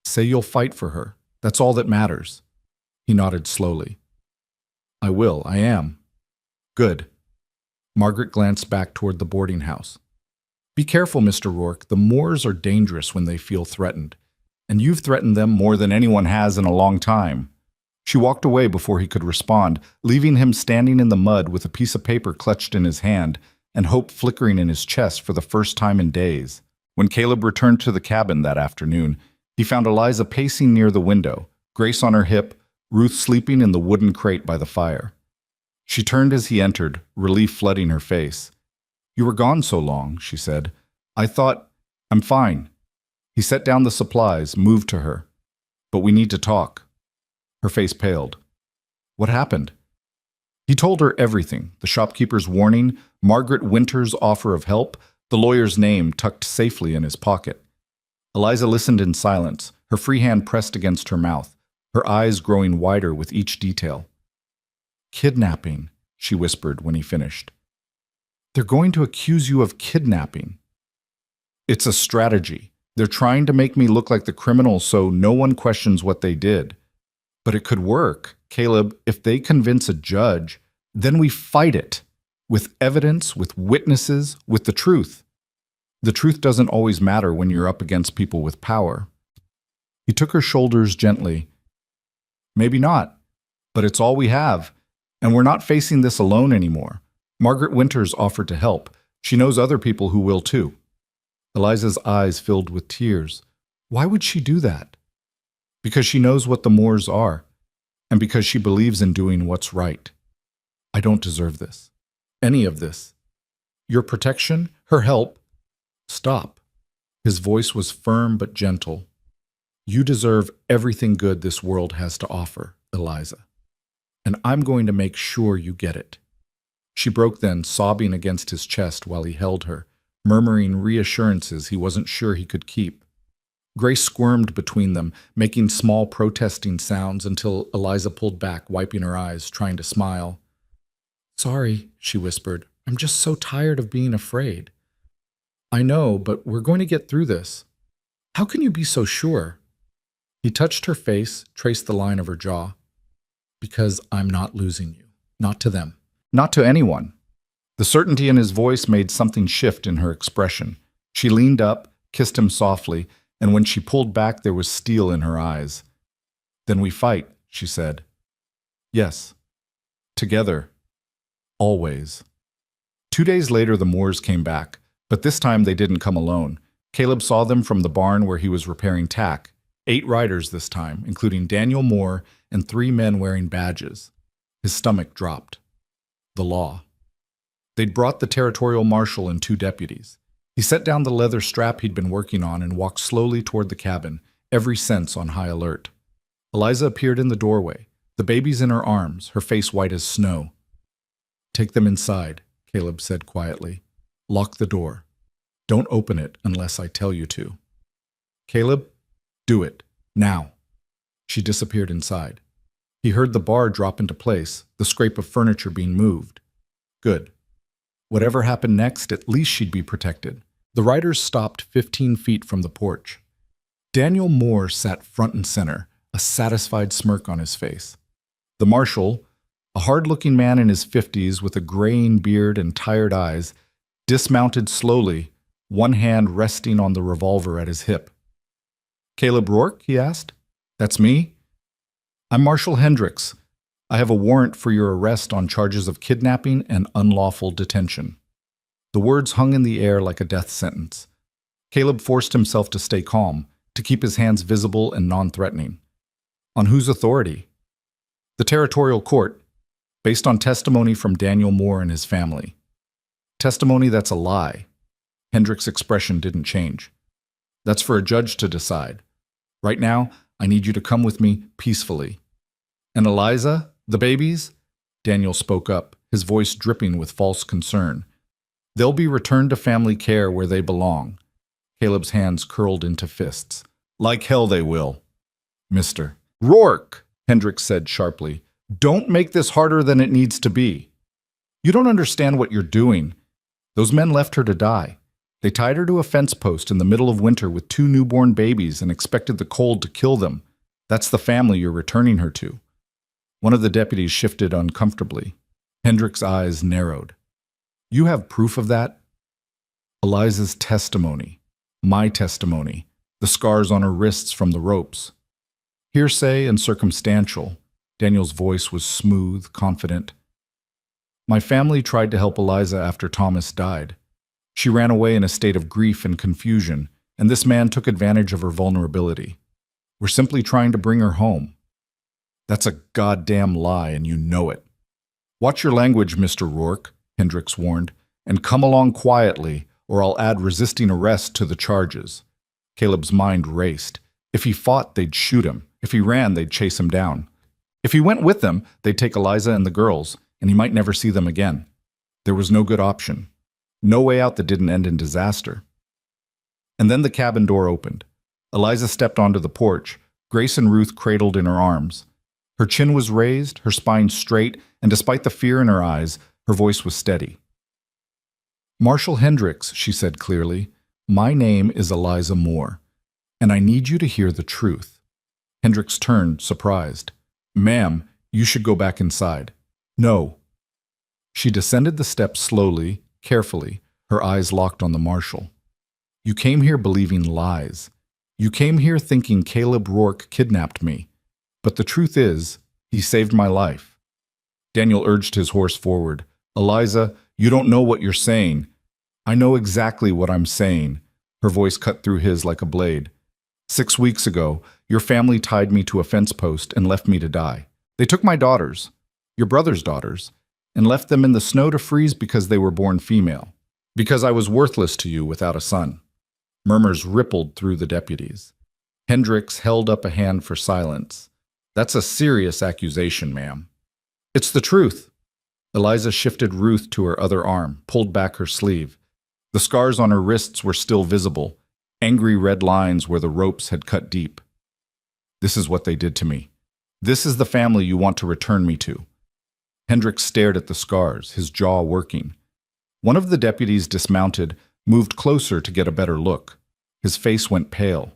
"Say you'll fight for her. That's all that matters." He nodded slowly. "I will, I am." "Good." Margaret glanced back toward the boarding house. "Be careful, Mr. Rourke. The Moors are dangerous when they feel threatened, and you've threatened them more than anyone has in a long time." She walked away before he could respond, leaving him standing in the mud with a piece of paper clutched in his hand, and hope flickering in his chest for the first time in days. When Caleb returned to the cabin that afternoon, he found Eliza pacing near the window, Grace on her hip, Ruth sleeping in the wooden crate by the fire. She turned as he entered, relief flooding her face. "You were gone so long," she said. "I thought, I'm fine." He set down the supplies, moved to her. "But we need to talk." Her face paled. "What happened?" He told her everything, the shopkeeper's warning, Margaret Winter's offer of help, the lawyer's name tucked safely in his pocket. Eliza listened in silence, her free hand pressed against her mouth, her eyes growing wider with each detail. "Kidnapping," she whispered when he finished. "They're going to accuse you of kidnapping." "It's a strategy. They're trying to make me look like the criminal so no one questions what they did. But it could work, Caleb, if they convince a judge, then we fight it. With evidence, with witnesses, with the truth. The truth doesn't always matter when you're up against people with power." He took her shoulders gently. "Maybe not, but it's all we have. And we're not facing this alone anymore. Margaret Winters offered to help. She knows other people who will too." Eliza's eyes filled with tears. Why would she do that? Because she knows what the Moors are, and because she believes in doing what's right. "I don't deserve this. Any of this. Your protection, her help." "Stop." His voice was firm but gentle. "You deserve everything good this world has to offer, Eliza. And I'm going to make sure you get it." She broke then, sobbing against his chest while he held her, murmuring reassurances he wasn't sure he could keep. Grace squirmed between them, making small protesting sounds until Eliza pulled back, wiping her eyes, trying to smile. "Sorry," she whispered. "I'm just so tired of being afraid." "I know, but we're going to get through this. How can you be so sure?" He touched her face, traced the line of her jaw. "Because I'm not losing you. Not to them. Not to anyone." The certainty in his voice made something shift in her expression. She leaned up, kissed him softly, and when she pulled back there was steel in her eyes. "Then we fight," she said. "Yes. Together. Always." 2 days later the Moors came back, but this time they didn't come alone. Caleb saw them from the barn where he was repairing tack. 8 riders this time, including Daniel Moore and 3 men wearing badges. His stomach dropped. The law. They'd brought the territorial marshal and 2 deputies. He set down the leather strap he'd been working on and walked slowly toward the cabin, every sense on high alert. Eliza appeared in the doorway, the babies in her arms, her face white as snow. "Take them inside," Caleb said quietly. "Lock the door. Don't open it unless I tell you to." "Caleb, do it. Now." She disappeared inside. He heard the bar drop into place, the scrape of furniture being moved. Good. Whatever happened next, at least she'd be protected. The riders stopped 15 feet from the porch. Daniel Moore sat front and center, a satisfied smirk on his face. The marshal, a hard-looking man in his 50s with a graying beard and tired eyes, dismounted slowly, one hand resting on the revolver at his hip. "Caleb Rourke?" he asked. "That's me. I'm Marshal Hendricks. I have a warrant for your arrest on charges of kidnapping and unlawful detention." The words hung in the air like a death sentence. Caleb forced himself to stay calm, to keep his hands visible and non-threatening. "On whose authority?" "The territorial court, based on testimony from Daniel Moore and his family." "Testimony that's a lie." Hendricks' expression didn't change. "That's for a judge to decide. Right now, I need you to come with me peacefully." "And Eliza? The babies?" Daniel spoke up, his voice dripping with false concern. "They'll be returned to family care where they belong." Caleb's hands curled into fists. "Like hell they will." "Mr. Rourke," Hendricks said sharply, "don't make this harder than it needs to be. You don't understand what you're doing. Those men left her to die. They tied her to a fence post in the middle of winter with 2 newborn babies and expected the cold to kill them. That's the family you're returning her to." One of the deputies shifted uncomfortably. Hendricks' eyes narrowed. "You have proof of that?" "Eliza's testimony. My testimony. The scars on her wrists from the ropes." "Hearsay and circumstantial." Daniel's voice was smooth, confident. My family tried to help Eliza after Thomas died. She ran away in a state of grief and confusion, and this man took advantage of her vulnerability. We're simply trying to bring her home. That's a goddamn lie, and you know it. Watch your language, Mr. Rourke, Hendricks warned, and come along quietly, or I'll add resisting arrest to the charges. Caleb's mind raced. If he fought, they'd shoot him. If he ran, they'd chase him down. If he went with them, they'd take Eliza and the girls, and he might never see them again. There was no good option. No way out that didn't end in disaster. And then the cabin door opened. Eliza stepped onto the porch, Grace and Ruth cradled in her arms. Her chin was raised, her spine straight, and despite the fear in her eyes, her voice was steady. Marshal Hendricks, she said clearly, my name is Eliza Moore, and I need you to hear the truth. Hendricks turned, surprised. Ma'am, you should go back inside. No. She descended the steps slowly, carefully, her eyes locked on the marshal. You came here believing lies. You came here thinking Caleb Rourke kidnapped me. But the truth is, he saved my life. Daniel urged his horse forward. Eliza, you don't know what you're saying. I know exactly what I'm saying. Her voice cut through his like a blade. 6 weeks ago, your family tied me to a fence post and left me to die. They took my daughters, your brother's daughters, and left them in the snow to freeze because they were born female. Because I was worthless to you without a son. Murmurs rippled through the deputies. Hendricks held up a hand for silence. That's a serious accusation, ma'am. It's the truth. Eliza shifted Ruth to her other arm, pulled back her sleeve. The scars on her wrists were still visible, angry red lines where the ropes had cut deep. This is what they did to me. This is the family you want to return me to. Hendricks stared at the scars, his jaw working. One of the deputies dismounted, moved closer to get a better look. His face went pale.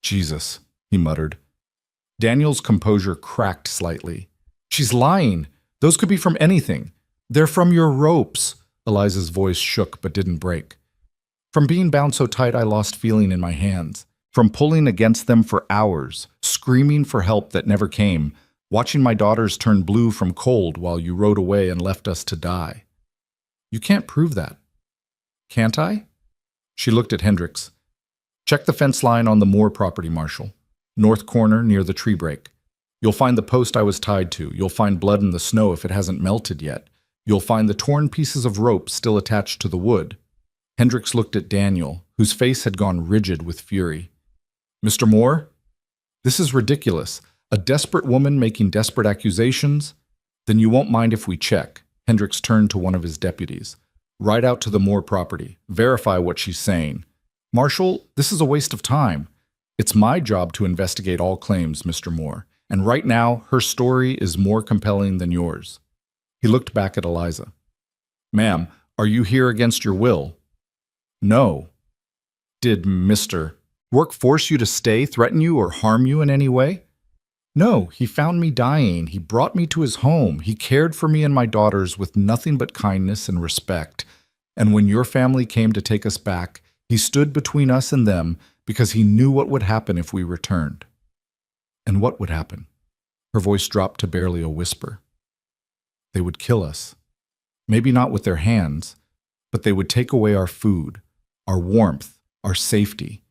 Jesus, he muttered. Daniel's composure cracked slightly. She's lying. Those could be from anything. They're from your ropes. Eliza's voice shook but didn't break. From being bound so tight I lost feeling in my hands. From pulling against them for hours, screaming for help that never came, watching my daughters turn blue from cold while you rode away and left us to die. You can't prove that. Can't I? She looked at Hendricks. Check the fence line on the Moore property, Marshal. North corner near the tree break. You'll find the post I was tied to. You'll find blood in the snow if it hasn't melted yet. You'll find the torn pieces of rope still attached to the wood. Hendricks looked at Daniel, whose face had gone rigid with fury. Mr. Moore? This is ridiculous. A desperate woman making desperate accusations? Then you won't mind if we check. Hendricks turned to one of his deputies. Ride out to the Moore property. Verify what she's saying. Marshal, this is a waste of time. It's my job to investigate all claims, Mr. Moore, and right now her story is more compelling than yours. He looked back at Eliza. Ma'am, are you here against your will? No. Did Mr. Rourke force you to stay, threaten you, or harm you in any way? No, he found me dying. He brought me to his home. He cared for me and my daughters with nothing but kindness and respect. And when your family came to take us back, he stood between us and them because he knew what would happen if we returned. And what would happen? Her voice dropped to barely a whisper. They would kill us. Maybe not with their hands, but they would take away our food, our warmth, our safety.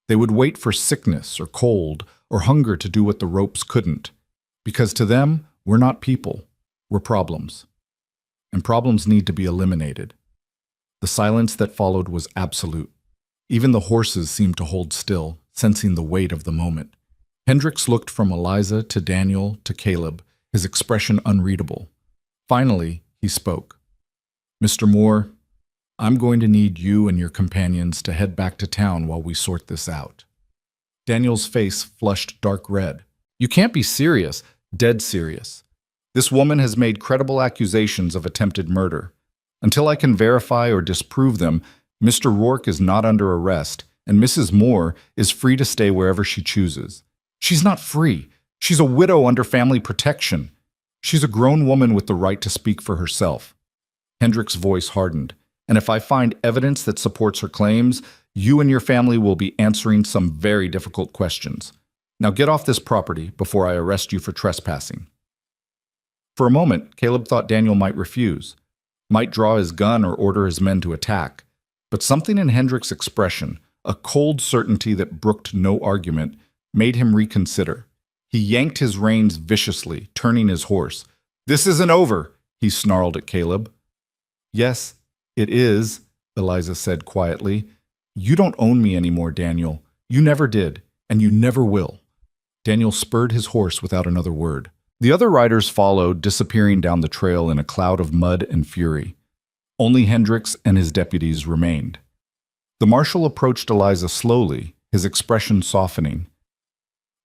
They would wait for sickness or cold or hunger to do what the ropes couldn't. Because to them, we're not people, we're problems. And problems need to be eliminated. The silence that followed was absolute. Even the horses seemed to hold still, sensing the weight of the moment. Hendricks looked from Eliza to Daniel to Caleb, his expression unreadable. Finally, he spoke. Mr. Moore, I'm going to need you and your companions to head back to town while we sort this out. Daniel's face flushed dark red. You can't be serious, dead serious. This woman has made credible accusations of attempted murder. Until I can verify or disprove them, Mr. Rourke is not under arrest, and Mrs. Moore is free to stay wherever she chooses. She's not free. She's a widow under family protection. She's a grown woman with the right to speak for herself. Hendricks' voice hardened. And if I find evidence that supports her claims, you and your family will be answering some very difficult questions. Now get off this property before I arrest you for trespassing. For a moment, Caleb thought Daniel might refuse, might draw his gun or order his men to attack. But something in Hendricks' expression, a cold certainty that brooked no argument, made him reconsider. He yanked his reins viciously, turning his horse. "This isn't over," he snarled at Caleb. "Yes, it is," Eliza said quietly. "You don't own me anymore, Daniel. You never did, and you never will." Daniel spurred his horse without another word. The other riders followed, disappearing down the trail in a cloud of mud and fury. Only Hendricks and his deputies remained. The marshal approached Eliza slowly, his expression softening.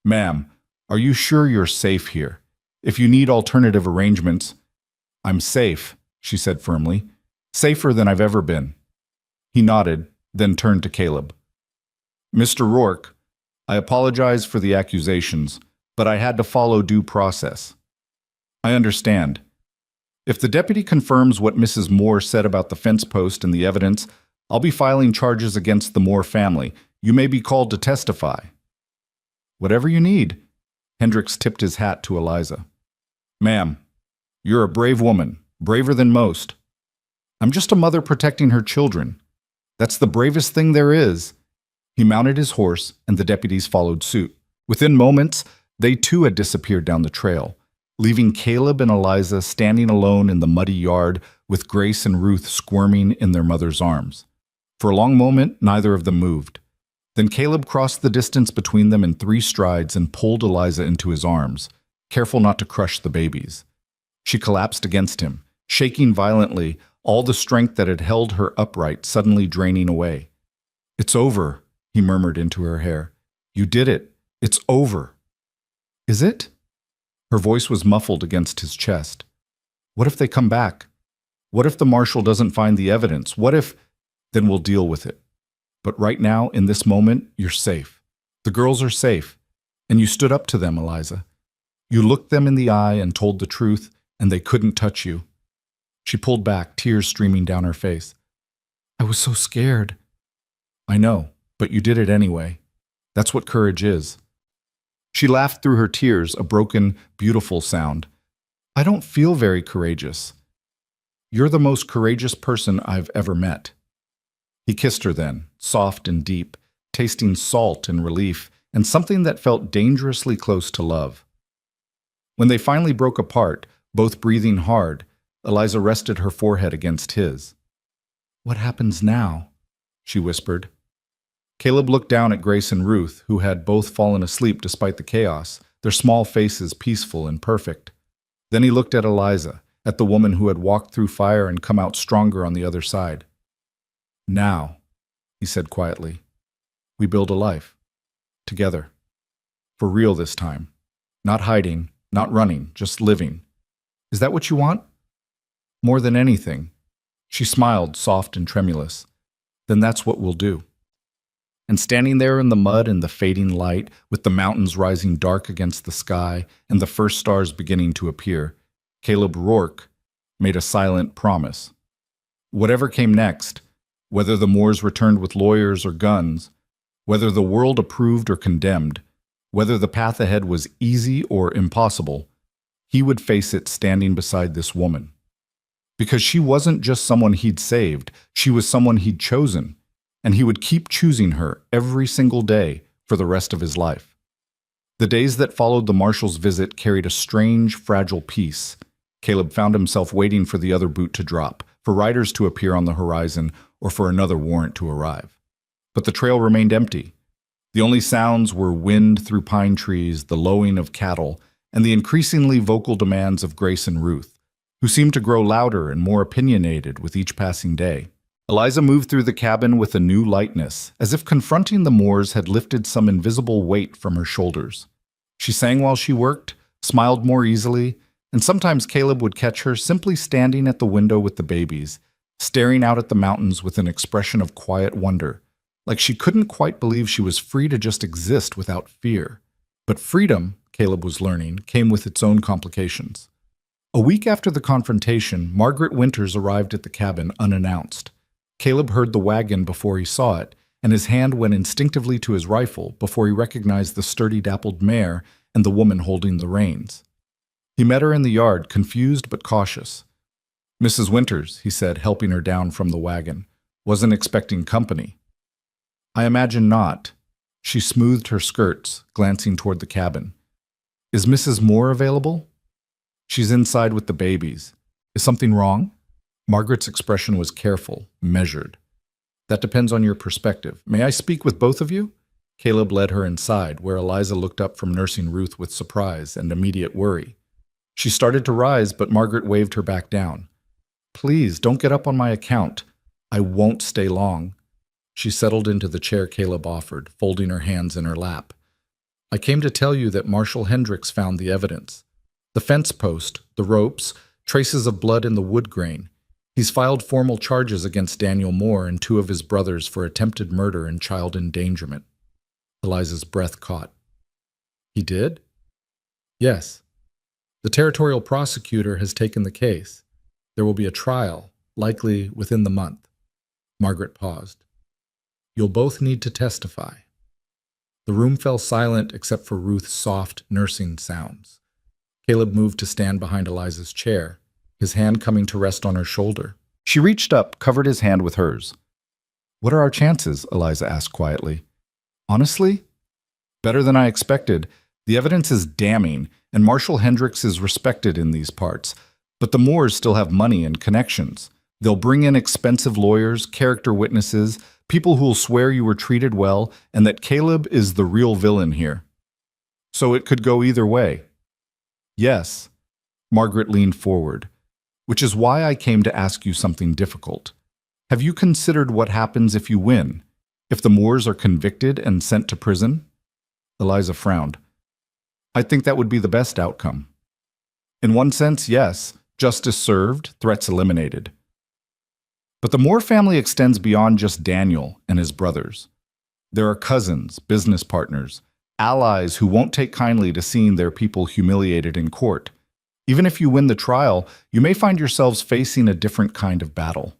"Ma'am, are you sure you're safe here? If you need alternative arrangements—" "I'm safe," she said firmly. "Safer than I've ever been." He nodded, then turned to Caleb. "Mr. Rourke, I apologize for the accusations, but I had to follow due process." "I understand. If the deputy confirms what Mrs. Moore said about the fence post and the evidence, I'll be filing charges against the Moore family. You may be called to testify." "Whatever you need." Hendricks tipped his hat to Eliza. "Ma'am, you're a brave woman, braver than most." "I'm just a mother protecting her children. That's the bravest thing there is." He mounted his horse, and the deputies followed suit. Within moments, they too had disappeared down the trail, leaving Caleb and Eliza standing alone in the muddy yard with Grace and Ruth squirming in their mother's arms. For a long moment, neither of them moved. Then Caleb crossed the distance between them in 3 strides and pulled Eliza into his arms, careful not to crush the babies. She collapsed against him, shaking violently, all the strength that had held her upright suddenly draining away. "It's over," he murmured into her hair. "You did it. It's over." "Is it?" Her voice was muffled against his chest. "What if they come back? What if the marshal doesn't find the evidence? What if— Then we'll deal with it. But right now, in this moment, you're safe. The girls are safe. And you stood up to them, Eliza. You looked them in the eye and told the truth, and they couldn't touch you." She pulled back, tears streaming down her face. "I was so scared." "I know, but you did it anyway. That's what courage is." She laughed through her tears, a broken, beautiful sound. "I don't feel very courageous." "You're the most courageous person I've ever met." He kissed her then, soft and deep, tasting salt and relief, and something that felt dangerously close to love. When they finally broke apart, both breathing hard, Eliza rested her forehead against his. "What happens now?" she whispered. Caleb looked down at Grace and Ruth, who had both fallen asleep despite the chaos, their small faces peaceful and perfect. Then he looked at Eliza, at the woman who had walked through fire and come out stronger on the other side. "Now," he said quietly, "we build a life. Together. For real this time. Not hiding, not running, just living. Is that what you want?" "More than anything." She smiled, soft and tremulous. "Then that's what we'll do." And standing there in the mud and the fading light, with the mountains rising dark against the sky and the first stars beginning to appear, Caleb Rourke made a silent promise. Whatever came next, whether the Moors returned with lawyers or guns, whether the world approved or condemned, whether the path ahead was easy or impossible, he would face it standing beside this woman. Because she wasn't just someone he'd saved, she was someone he'd chosen, and he would keep choosing her every single day for the rest of his life. The days that followed the marshal's visit carried a strange, fragile peace. Caleb found himself waiting for the other boot to drop, for riders to appear on the horizon, or for another warrant to arrive. But the trail remained empty. The only sounds were wind through pine trees, the lowing of cattle, and the increasingly vocal demands of Grace and Ruth, who seemed to grow louder and more opinionated with each passing day. Eliza moved through the cabin with a new lightness, as if confronting the Moors had lifted some invisible weight from her shoulders. She sang while she worked, smiled more easily, and sometimes Caleb would catch her simply standing at the window with the babies, staring out at the mountains with an expression of quiet wonder, like she couldn't quite believe she was free to just exist without fear. But freedom, Caleb was learning, came with its own complications. A week after the confrontation, Margaret Winters arrived at the cabin unannounced. Caleb heard the wagon before he saw it, and his hand went instinctively to his rifle before he recognized the sturdy dappled mare and the woman holding the reins. He met her in the yard, confused but cautious. "Mrs. Winters," he said, helping her down from the wagon. "Wasn't expecting company." "I imagine not." She smoothed her skirts, glancing toward the cabin. "Is Mrs. Moore available?" "She's inside with the babies. Is something wrong?" Margaret's expression was careful, measured. "That depends on your perspective. May I speak with both of you?" Caleb led her inside, where Eliza looked up from nursing Ruth with surprise and immediate worry. She started to rise, but Margaret waved her back down. "Please, don't get up on my account. I won't stay long." She settled into the chair Caleb offered, folding her hands in her lap. "I came to tell you that Marshal Hendricks found the evidence. The fence post, the ropes, traces of blood in the wood grain. He's filed formal charges against Daniel Moore and 2 of his brothers for attempted murder and child endangerment." Eliza's breath caught. "He did?" "Yes. The territorial prosecutor has taken the case. There will be a trial, likely within the month." Margaret paused. "You'll both need to testify." The room fell silent except for Ruth's soft, nursing sounds. Caleb moved to stand behind Eliza's chair, his hand coming to rest on her shoulder. She reached up, covered his hand with hers. "What are our chances?" Eliza asked quietly. "Honestly? Better than I expected. The evidence is damning, and Marshal Hendricks is respected in these parts. But the Moores still have money and connections. They'll bring in expensive lawyers, character witnesses, people who'll swear you were treated well, and that Caleb is the real villain here. So it could go either way." "Yes." Margaret leaned forward. "Which is why I came to ask you something difficult. Have you considered what happens if you win? If the Moores are convicted and sent to prison?" Eliza frowned. "I think that would be the best outcome." "In one sense, yes. Justice served, threats eliminated. But the Moore family extends beyond just Daniel and his brothers. There are cousins, business partners, allies who won't take kindly to seeing their people humiliated in court. Even if you win the trial, you may find yourselves facing a different kind of battle.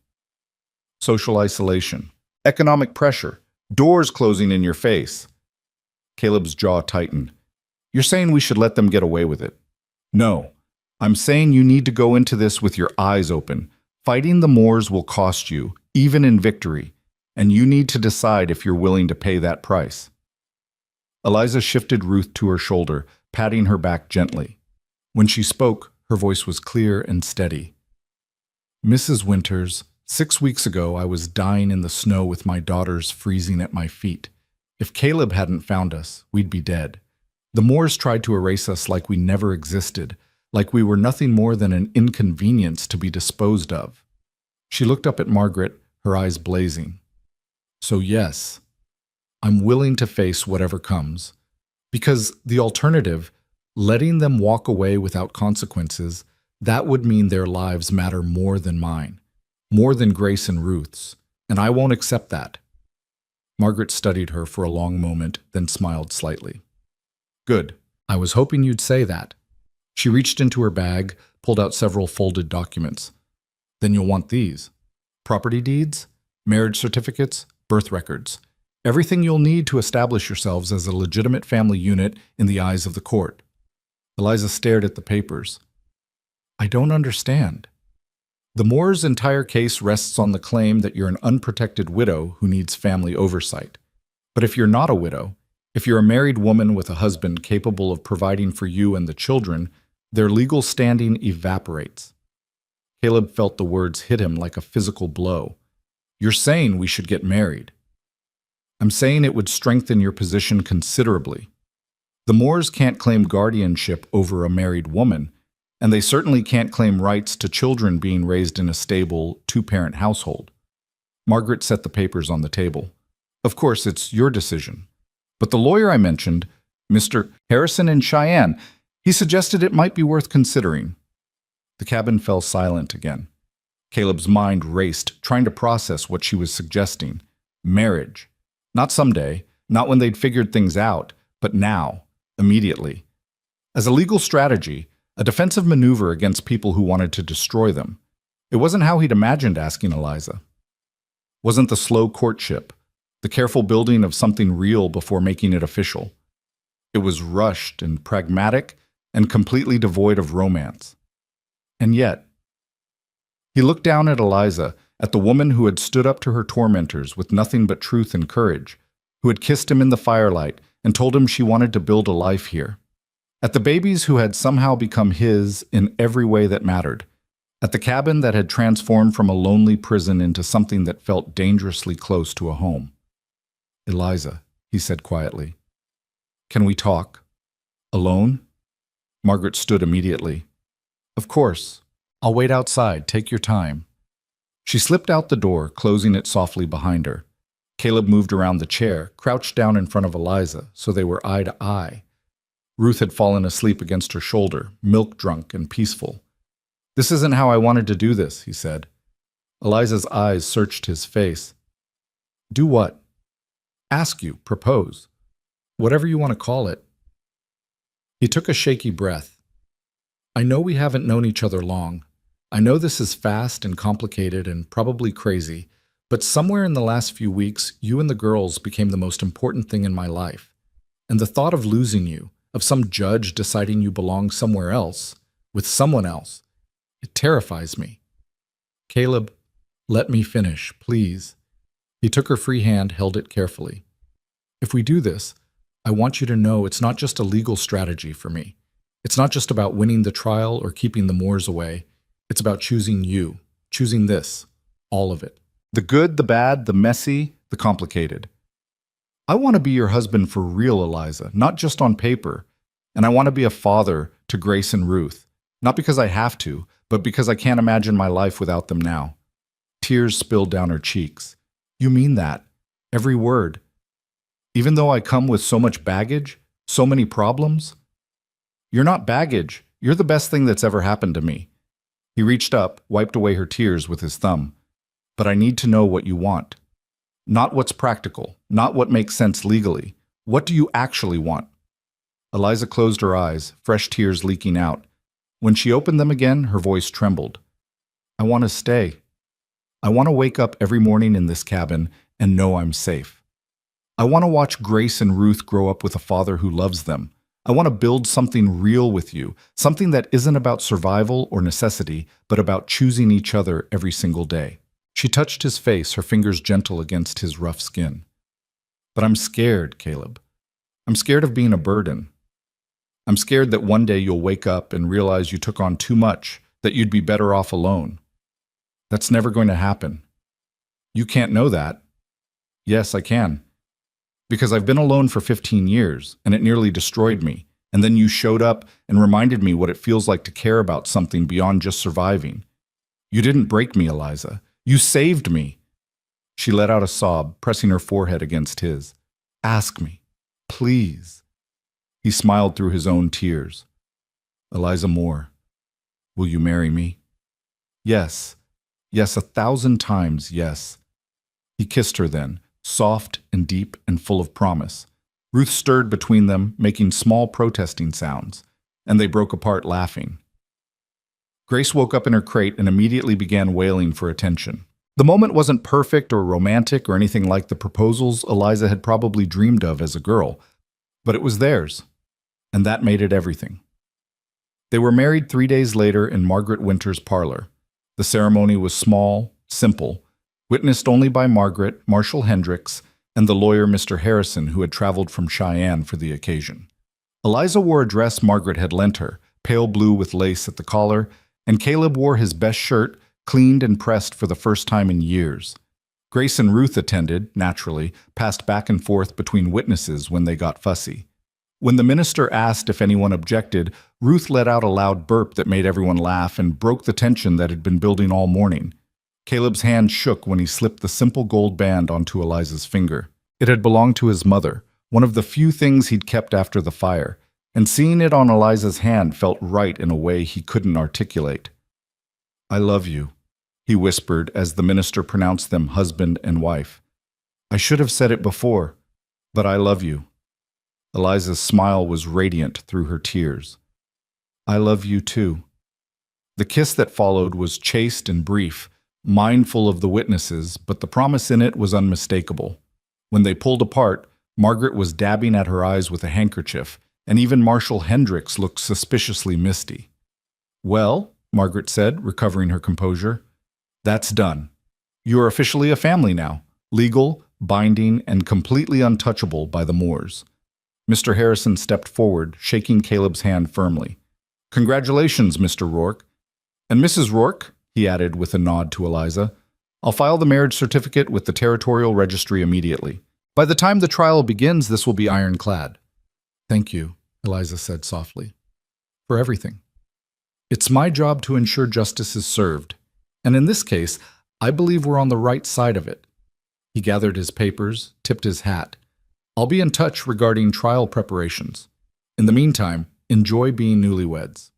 Social isolation, economic pressure, doors closing in your face." Caleb's jaw tightened. "You're saying we should let them get away with it?" "No. I'm saying you need to go into this with your eyes open. Fighting the Moores will cost you, even in victory, and you need to decide if you're willing to pay that price." Eliza shifted Ruth to her shoulder, patting her back gently. When she spoke, her voice was clear and steady. "Mrs. Winters, 6 weeks ago I was dying in the snow with my daughters freezing at my feet. If Caleb hadn't found us, we'd be dead. The Moores tried to erase us like we never existed, like we were nothing more than an inconvenience to be disposed of." She looked up at Margaret, her eyes blazing. "So yes, I'm willing to face whatever comes. Because the alternative, letting them walk away without consequences, that would mean their lives matter more than mine, more than Grace and Ruth's, and I won't accept that." Margaret studied her for a long moment, then smiled slightly. "Good. I was hoping you'd say that." She reached into her bag, pulled out several folded documents. "Then you'll want these. Property deeds, marriage certificates, birth records. Everything you'll need to establish yourselves as a legitimate family unit in the eyes of the court." Eliza stared at the papers. "I don't understand." "The Moore's entire case rests on the claim that you're an unprotected widow who needs family oversight. But if you're not a widow, if you're a married woman with a husband capable of providing for you and the children, their legal standing evaporates." Caleb felt the words hit him like a physical blow. "You're saying we should get married." "I'm saying it would strengthen your position considerably. The Moores can't claim guardianship over a married woman, and they certainly can't claim rights to children being raised in a stable, 2-parent household." Margaret set the papers on the table. "Of course, it's your decision. But the lawyer I mentioned, Mr. Harrison in Cheyenne, he suggested it might be worth considering." The cabin fell silent again. Caleb's mind raced, trying to process what she was suggesting. Marriage. Not someday, not when they'd figured things out, but now, immediately. As a legal strategy, a defensive maneuver against people who wanted to destroy them. It wasn't how he'd imagined asking Eliza. Wasn't the slow courtship, the careful building of something real before making it official. It was rushed and pragmatic, and completely devoid of romance. And yet, he looked down at Eliza, at the woman who had stood up to her tormentors with nothing but truth and courage, who had kissed him in the firelight and told him she wanted to build a life here. At the babies who had somehow become his in every way that mattered. At the cabin that had transformed from a lonely prison into something that felt dangerously close to a home. "Eliza," he said quietly, "can we talk? Alone?" Margaret stood immediately. "Of course. I'll wait outside. Take your time." She slipped out the door, closing it softly behind her. Caleb moved around the chair, crouched down in front of Eliza, so they were eye to eye. Ruth had fallen asleep against her shoulder, milk-drunk and peaceful. "This isn't how I wanted to do this," he said. Eliza's eyes searched his face. "Do what?" "Ask you, propose. Whatever you want to call it." He took a shaky breath. "I know we haven't known each other long. I know this is fast and complicated and probably crazy, but somewhere in the last few weeks, you and the girls became the most important thing in my life. And the thought of losing you, of some judge deciding you belong somewhere else, with someone else, it terrifies me. Caleb, let me finish, please." He took her free hand, held it carefully. "If we do this, I want you to know it's not just a legal strategy for me. It's not just about winning the trial or keeping the Moors away. It's about choosing you, choosing this, all of it. The good, the bad, the messy, the complicated. I want to be your husband for real, Eliza, not just on paper. And I want to be a father to Grace and Ruth, not because I have to, but because I can't imagine my life without them now." Tears spilled down her cheeks. "You mean that? Every word? Even though I come with so much baggage, so many problems?" "You're not baggage. You're the best thing that's ever happened to me." He reached up, wiped away her tears with his thumb. "But I need to know what you want. Not what's practical, not what makes sense legally. What do you actually want?" Eliza closed her eyes, fresh tears leaking out. When she opened them again, her voice trembled. "I want to stay. I want to wake up every morning in this cabin and know I'm safe. I want to watch Grace and Ruth grow up with a father who loves them. I want to build something real with you, something that isn't about survival or necessity, but about choosing each other every single day." She touched his face, her fingers gentle against his rough skin. "But I'm scared, Caleb. I'm scared of being a burden. I'm scared that one day you'll wake up and realize you took on too much, that you'd be better off alone. That's never going to happen. You can't know that." "Yes, I can. Because I've been alone for 15 years, and it nearly destroyed me. And then you showed up and reminded me what it feels like to care about something beyond just surviving. You didn't break me, Eliza. You saved me." She let out a sob, pressing her forehead against his. "Ask me, please." He smiled through his own tears. "Eliza Moore, will you marry me?" "Yes. Yes, 1,000 times yes." He kissed her then, soft and deep and full of promise. Ruth stirred between them, making small protesting sounds, and they broke apart laughing. Grace woke up in her crate and immediately began wailing for attention. The moment wasn't perfect or romantic or anything like the proposals Eliza had probably dreamed of as a girl, but it was theirs, and that made it everything. They were married 3 days later in Margaret Winter's parlor. The ceremony was small, simple, witnessed only by Margaret, Marshall Hendricks, and the lawyer Mr. Harrison, who had traveled from Cheyenne for the occasion. Eliza wore a dress Margaret had lent her, pale blue with lace at the collar, and Caleb wore his best shirt, cleaned and pressed for the first time in years. Grace and Ruth attended, naturally, passed back and forth between witnesses when they got fussy. When the minister asked if anyone objected, Ruth let out a loud burp that made everyone laugh and broke the tension that had been building all morning. Caleb's hand shook when he slipped the simple gold band onto Eliza's finger. It had belonged to his mother, one of the few things he'd kept after the fire, and seeing it on Eliza's hand felt right in a way he couldn't articulate. "I love you," he whispered as the minister pronounced them husband and wife. "I should have said it before, but I love you." Eliza's smile was radiant through her tears. "I love you too." The kiss that followed was chaste and brief, mindful of the witnesses, but the promise in it was unmistakable. When they pulled apart, Margaret was dabbing at her eyes with a handkerchief, and even Marshal Hendricks looked suspiciously misty. "Well," Margaret said, recovering her composure, "that's done. You are officially a family now, legal, binding, and completely untouchable by the Moors." Mr. Harrison stepped forward, shaking Caleb's hand firmly. "Congratulations, Mr. Rourke. And Mrs. Rourke," he added with a nod to Eliza, "I'll file the marriage certificate with the Territorial Registry immediately. By the time the trial begins, this will be ironclad." "Thank you," Eliza said softly, "for everything. It's my job to ensure justice is served, and in this case, I believe we're on the right side of it." He gathered his papers, tipped his hat. "I'll be in touch regarding trial preparations. In the meantime, enjoy being newlyweds."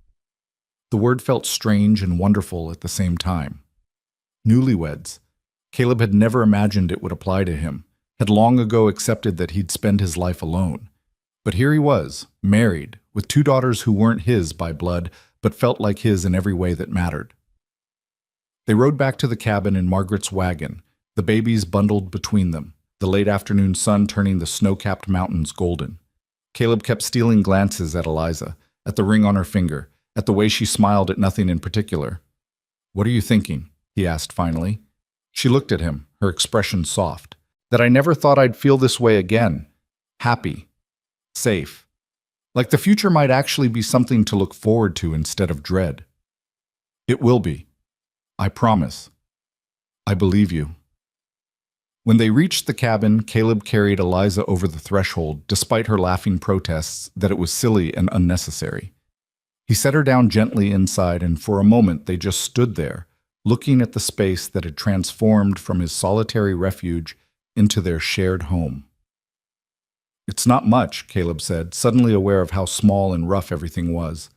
The word felt strange and wonderful at the same time. Newlyweds. Caleb had never imagined it would apply to him, had long ago accepted that he'd spend his life alone. But here he was, married, with 2 daughters who weren't his by blood, but felt like his in every way that mattered. They rode back to the cabin in Margaret's wagon, the babies bundled between them, the late afternoon sun turning the snow-capped mountains golden. Caleb kept stealing glances at Eliza, at the ring on her finger, at the way she smiled at nothing in particular. "What are you thinking?" he asked finally. She looked at him, her expression soft. "That I never thought I'd feel this way again. Happy. Safe. Like the future might actually be something to look forward to instead of dread." "It will be. I promise. I believe you." When they reached the cabin, Caleb carried Eliza over the threshold, despite her laughing protests that it was silly and unnecessary. He set her down gently inside, and for a moment they just stood there, looking at the space that had transformed from his solitary refuge into their shared home. "It's not much," Caleb said, suddenly aware of how small and rough everything was.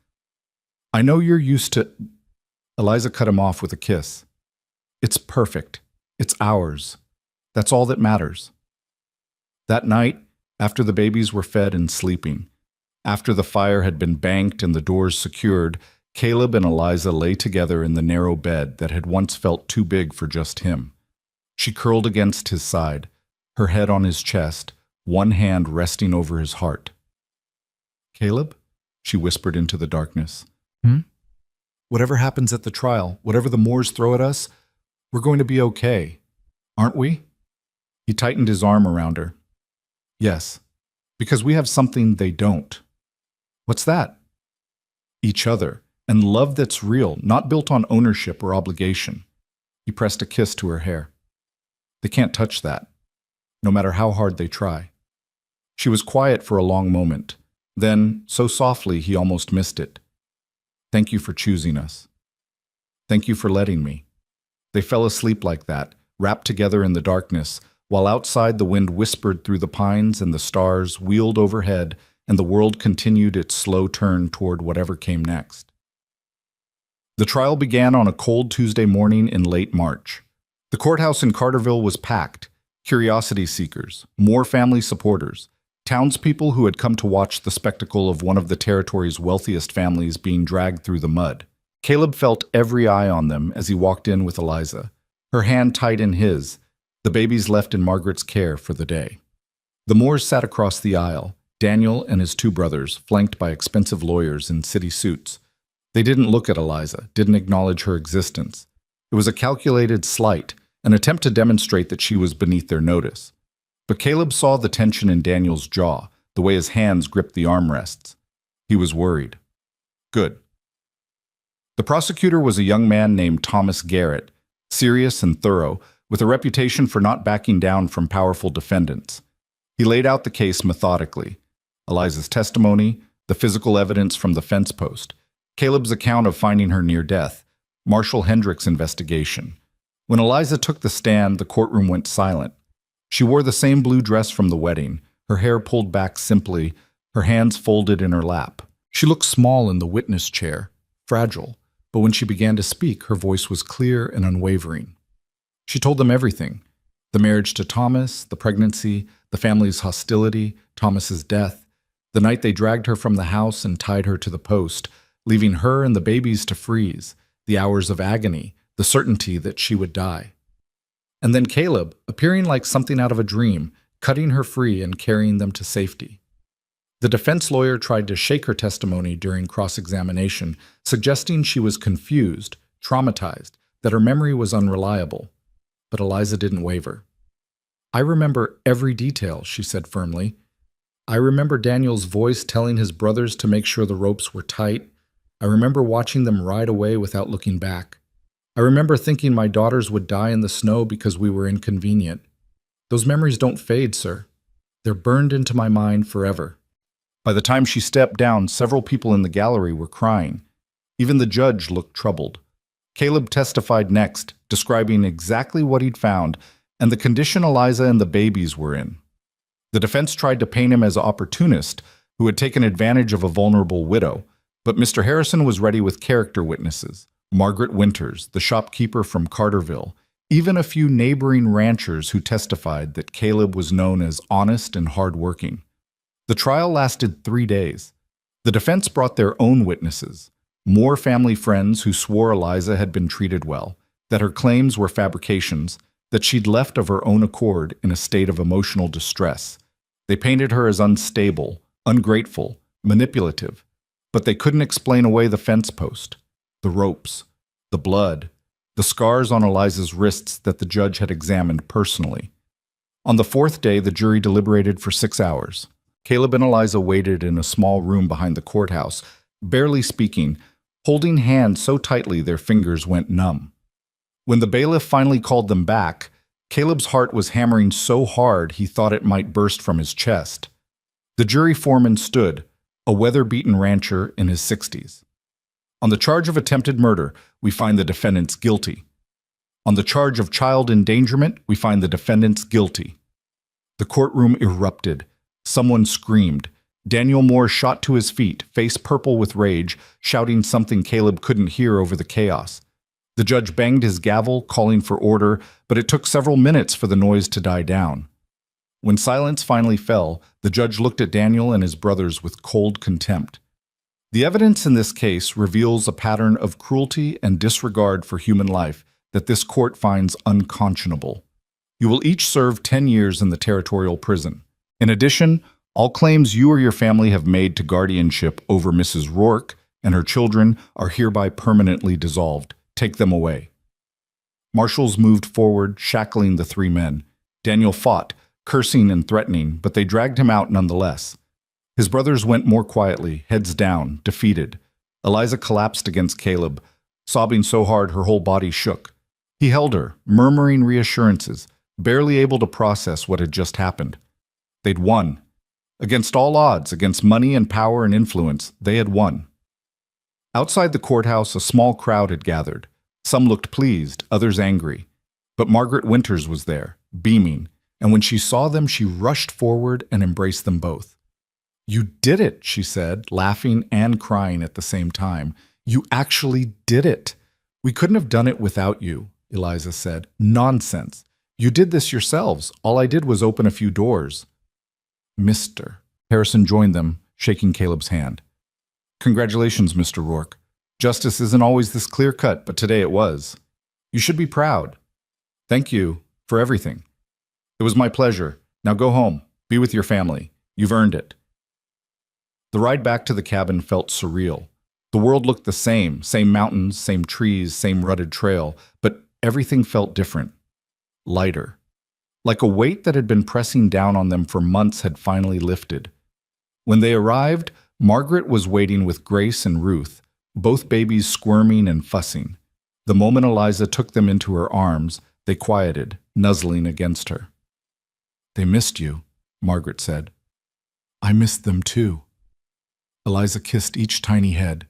"I know you're used to—" Eliza cut him off with a kiss. "It's perfect. It's ours. That's all that matters." That night, after the babies were fed and sleeping, after the fire had been banked and the doors secured, Caleb and Eliza lay together in the narrow bed that had once felt too big for just him. She curled against his side, her head on his chest, one hand resting over his heart. "Caleb?" she whispered into the darkness. "Whatever happens at the trial, whatever the Moors throw at us, we're going to be okay, aren't we?" He tightened his arm around her. "Yes, because we have something they don't." "What's that?" "Each other, and love that's real, not built on ownership or obligation." He pressed a kiss to her hair. "They can't touch that, no matter how hard they try." She was quiet for a long moment. Then, so softly he almost missed it. "Thank you for choosing us. Thank you for letting me." They fell asleep like that, wrapped together in the darkness, while outside the wind whispered through the pines and the stars wheeled overhead and the world continued its slow turn toward whatever came next. The trial began on a cold Tuesday morning in late March. The courthouse in Carterville was packed. Curiosity seekers, more family supporters, townspeople who had come to watch the spectacle of one of the territory's wealthiest families being dragged through the mud. Caleb felt every eye on them as he walked in with Eliza, her hand tight in his, the babies left in Margaret's care for the day. The Moors sat across the aisle, Daniel and his 2 brothers, flanked by expensive lawyers in city suits. They didn't look at Eliza, didn't acknowledge her existence. It was a calculated slight, an attempt to demonstrate that she was beneath their notice. But Caleb saw the tension in Daniel's jaw, the way his hands gripped the armrests. He was worried. Good. The prosecutor was a young man named Thomas Garrett, serious and thorough, with a reputation for not backing down from powerful defendants. He laid out the case methodically. Eliza's testimony, the physical evidence from the fence post, Caleb's account of finding her near death, Marshal Hendricks' investigation. When Eliza took the stand, the courtroom went silent. She wore the same blue dress from the wedding, her hair pulled back simply, her hands folded in her lap. She looked small in the witness chair, fragile, but when she began to speak, her voice was clear and unwavering. She told them everything: the marriage to Thomas, the pregnancy, the family's hostility, Thomas's death, the night they dragged her from the house and tied her to the post, leaving her and the babies to freeze, the hours of agony, the certainty that she would die. And then Caleb, appearing like something out of a dream, cutting her free and carrying them to safety. The defense lawyer tried to shake her testimony during cross-examination, suggesting she was confused, traumatized, that her memory was unreliable. But Eliza didn't waver. "I remember every detail," she said firmly. "I remember Daniel's voice telling his brothers to make sure the ropes were tight. I remember watching them ride away without looking back. I remember thinking my daughters would die in the snow because we were inconvenient. Those memories don't fade, sir. They're burned into my mind forever." By the time she stepped down, several people in the gallery were crying. Even the judge looked troubled. Caleb testified next, describing exactly what he'd found and the condition Eliza and the babies were in. The defense tried to paint him as an opportunist who had taken advantage of a vulnerable widow, but Mr. Harrison was ready with character witnesses: Margaret Winters, the shopkeeper from Carterville, even a few neighboring ranchers who testified that Caleb was known as honest and hardworking. The trial lasted 3 days. The defense brought their own witnesses, more family friends who swore Eliza had been treated well, that her claims were fabrications, that she'd left of her own accord in a state of emotional distress. They painted her as unstable, ungrateful, manipulative, but they couldn't explain away the fence post, the ropes, the blood, the scars on Eliza's wrists that the judge had examined personally. On the 4th day, the jury deliberated for 6 hours. Caleb and Eliza waited in a small room behind the courthouse, barely speaking, holding hands so tightly their fingers went numb. When the bailiff finally called them back, Caleb's heart was hammering so hard he thought it might burst from his chest. The jury foreman stood, a weather-beaten rancher in his 60s. "On the charge of attempted murder, we find the defendants guilty. On the charge of child endangerment, we find the defendants guilty." The courtroom erupted. Someone screamed. Daniel Moore shot to his feet, face purple with rage, shouting something Caleb couldn't hear over the chaos. The judge banged his gavel, calling for order, but it took several minutes for the noise to die down. When silence finally fell, the judge looked at Daniel and his brothers with cold contempt. The evidence in this case reveals a pattern of cruelty and disregard for human life that this court finds unconscionable. You will each serve 10 years in the territorial prison. In addition, all claims you or your family have made to guardianship over Mrs. Rourke and her children are hereby permanently dissolved. Take them away. Marshals moved forward, shackling the 3 men. Daniel fought, cursing and threatening, but they dragged him out nonetheless. His brothers went more quietly, heads down, defeated. Eliza collapsed against Caleb, sobbing so hard her whole body shook. He held her, murmuring reassurances, barely able to process what had just happened. They'd won. Against all odds, against money and power and influence, they had won. Outside the courthouse, a small crowd had gathered. Some looked pleased, others angry. But Margaret Winters was there, beaming, and when she saw them, she rushed forward and embraced them both. "You did it," she said, laughing and crying at the same time. "You actually did it. We couldn't have done it without you," Eliza said. "Nonsense. You did this yourselves. All I did was open a few doors." "Mr." Harrison joined them, shaking Caleb's hand. "Congratulations, Mr. Rourke. Justice isn't always this clear-cut, but today it was. You should be proud. Thank you for everything. It was my pleasure. Now go home. Be with your family. You've earned it." The ride back to the cabin felt surreal. The world looked the same mountains, same trees, same rutted trail, but everything felt different, lighter. Like a weight that had been pressing down on them for months had finally lifted. When they arrived, Margaret was waiting with Grace and Ruth, both babies squirming and fussing. The moment Eliza took them into her arms, they quieted, nuzzling against her. "They missed you," Margaret said. "I missed them too." Eliza kissed each tiny head.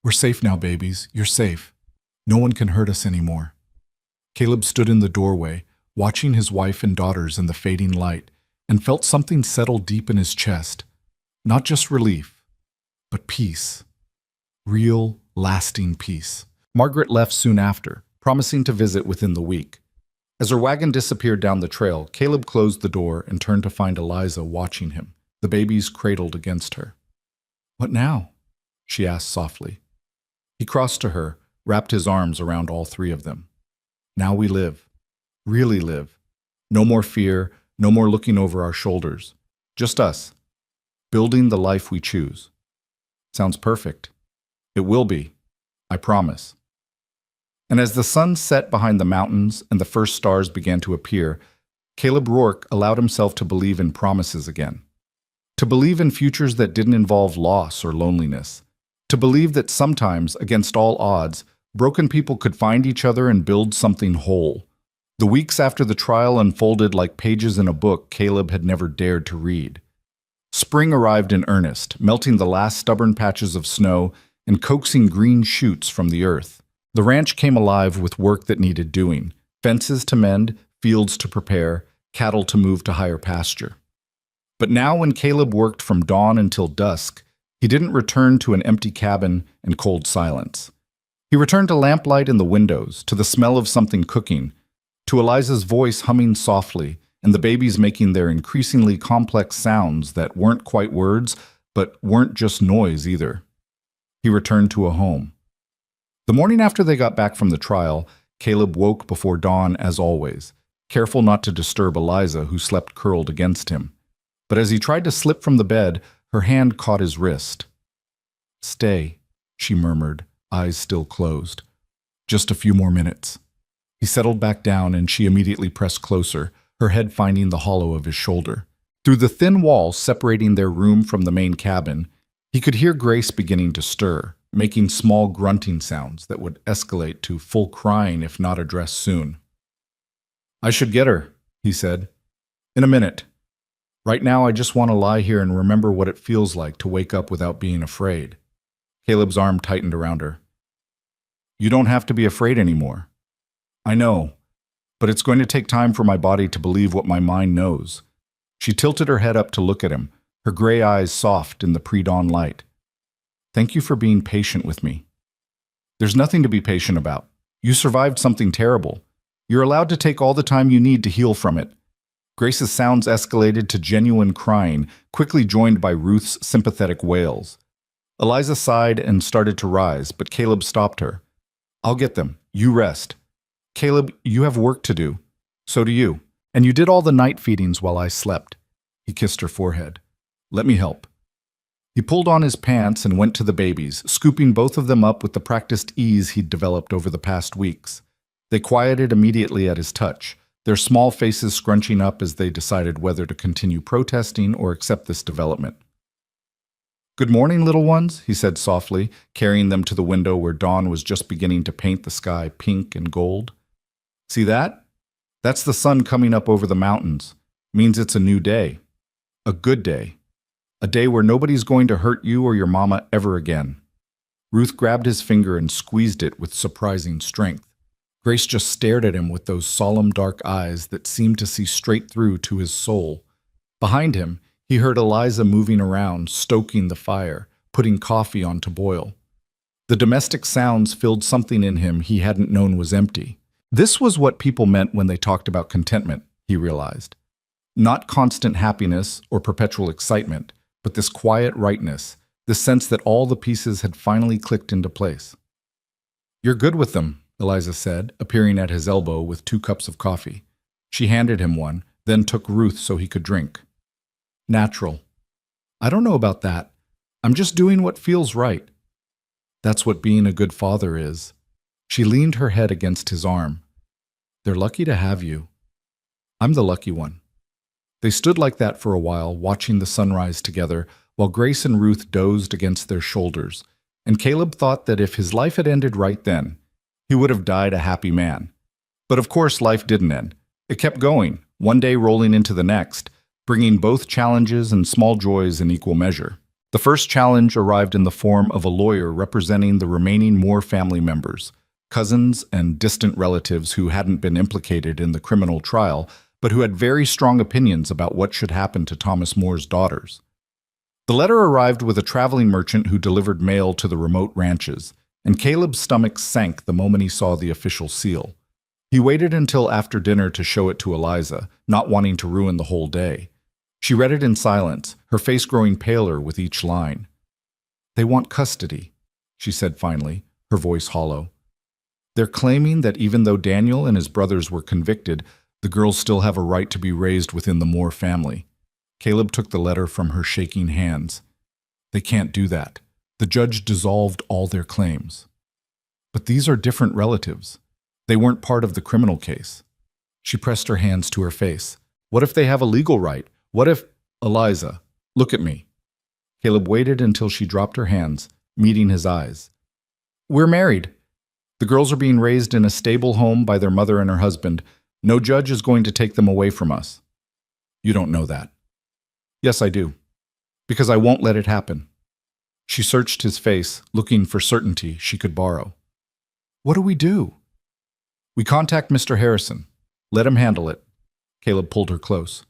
"We're safe now, babies. You're safe. No one can hurt us anymore." Caleb stood in the doorway, watching his wife and daughters in the fading light, and felt something settle deep in his chest. Not just relief, but peace. Real, lasting peace. Margaret left soon after, promising to visit within the week. As her wagon disappeared down the trail, Caleb closed the door and turned to find Eliza watching him, the babies cradled against her. "What now?" she asked softly. He crossed to her, wrapped his arms around all 3 of them. "Now we live. Really live. No more fear, no more looking over our shoulders. Just us. building the life we choose. Sounds perfect. It will be. I promise. And as the sun set behind the mountains and the first stars began to appear, Caleb Rourke allowed himself to believe in promises again. To believe in futures that didn't involve loss or loneliness. To believe that sometimes, against all odds, broken people could find each other and build something whole. The weeks after the trial unfolded like pages in a book Caleb had never dared to read. Spring arrived in earnest, melting the last stubborn patches of snow and coaxing green shoots from the earth. The ranch came alive with work that needed doing, fences to mend, fields to prepare, cattle to move to higher pasture. But now when Caleb worked from dawn until dusk, he didn't return to an empty cabin and cold silence. He returned to lamplight in the windows, to the smell of something cooking, to Eliza's voice humming softly, and the babies making their increasingly complex sounds that weren't quite words, but weren't just noise either. He returned to a home. The morning after they got back from the trial, Caleb woke before dawn as always, careful not to disturb Eliza, who slept curled against him. But as he tried to slip from the bed, her hand caught his wrist. "Stay," she murmured, eyes still closed. "Just a few more minutes." He settled back down and she immediately pressed closer, her head finding the hollow of his shoulder. Through the thin wall separating their room from the main cabin, he could hear Grace beginning to stir, making small grunting sounds that would escalate to full crying if not addressed soon. "I should get her," he said. "In a minute. Right now I just want to lie here and remember what it feels like to wake up without being afraid." Caleb's arm tightened around her. "You don't have to be afraid anymore. I know, but it's going to take time for my body to believe what my mind knows." She tilted her head up to look at him, her gray eyes soft in the pre-dawn light. "Thank you for being patient with me." "There's nothing to be patient about. You survived something terrible. You're allowed to take all the time you need to heal from it." Grace's sounds escalated to genuine crying, quickly joined by Ruth's sympathetic wails. Eliza sighed and started to rise, but Caleb stopped her. "I'll get them. You rest. Caleb, you have work to do. So do you. And you did all the night feedings while I slept." He kissed her forehead. "Let me help." He pulled on his pants and went to the babies, scooping both of them up with the practiced ease he'd developed over the past weeks. They quieted immediately at his touch, their small faces scrunching up as they decided whether to continue protesting or accept this development. "Good morning, little ones," he said softly, carrying them to the window where dawn was just beginning to paint the sky pink and gold. "See that? That's the sun coming up over the mountains. Means it's a new day. A good day. A day where nobody's going to hurt you or your mama ever again." Ruth grabbed his finger and squeezed it with surprising strength. Grace just stared at him with those solemn dark eyes that seemed to see straight through to his soul. Behind him, he heard Eliza moving around, stoking the fire, putting coffee on to boil. The domestic sounds filled something in him he hadn't known was empty. This was what people meant when they talked about contentment, he realized. Not constant happiness or perpetual excitement, but this quiet rightness, this sense that all the pieces had finally clicked into place. "You're good with them," Eliza said, appearing at his elbow with 2 cups of coffee. She handed him one, then took Ruth so he could drink. "Natural." "I don't know about that. I'm just doing what feels right." "That's what being a good father is." She leaned her head against his arm. "They're lucky to have you." "I'm the lucky one." They stood like that for a while, watching the sunrise together, while Grace and Ruth dozed against their shoulders, and Caleb thought that if his life had ended right then, he would have died a happy man. But of course life didn't end. It kept going, one day rolling into the next, bringing both challenges and small joys in equal measure. The first challenge arrived in the form of a lawyer representing the remaining Moore family members, cousins and distant relatives who hadn't been implicated in the criminal trial, but who had very strong opinions about what should happen to Thomas Moore's daughters. The letter arrived with a traveling merchant who delivered mail to the remote ranches, and Caleb's stomach sank the moment he saw the official seal. He waited until after dinner to show it to Eliza, not wanting to ruin the whole day. She read it in silence, her face growing paler with each line. "They want custody," she said finally, her voice hollow. "They're claiming that even though Daniel and his brothers were convicted, the girls still have a right to be raised within the Moore family. Caleb took the letter from her shaking hands. They can't do that. The judge dissolved all their claims. But these are different relatives. They weren't part of the criminal case. She pressed her hands to her face. What if they have a legal right? What if... Eliza, look at me. Caleb waited until she dropped her hands, meeting his eyes. We're married. The girls are being raised in a stable home by their mother and her husband. No judge is going to take them away from us. You don't know that. Yes, I do. Because I won't let it happen. She searched his face, looking for certainty she could borrow. What do we do? We contact Mr. Harrison. Let him handle it. Caleb pulled her close.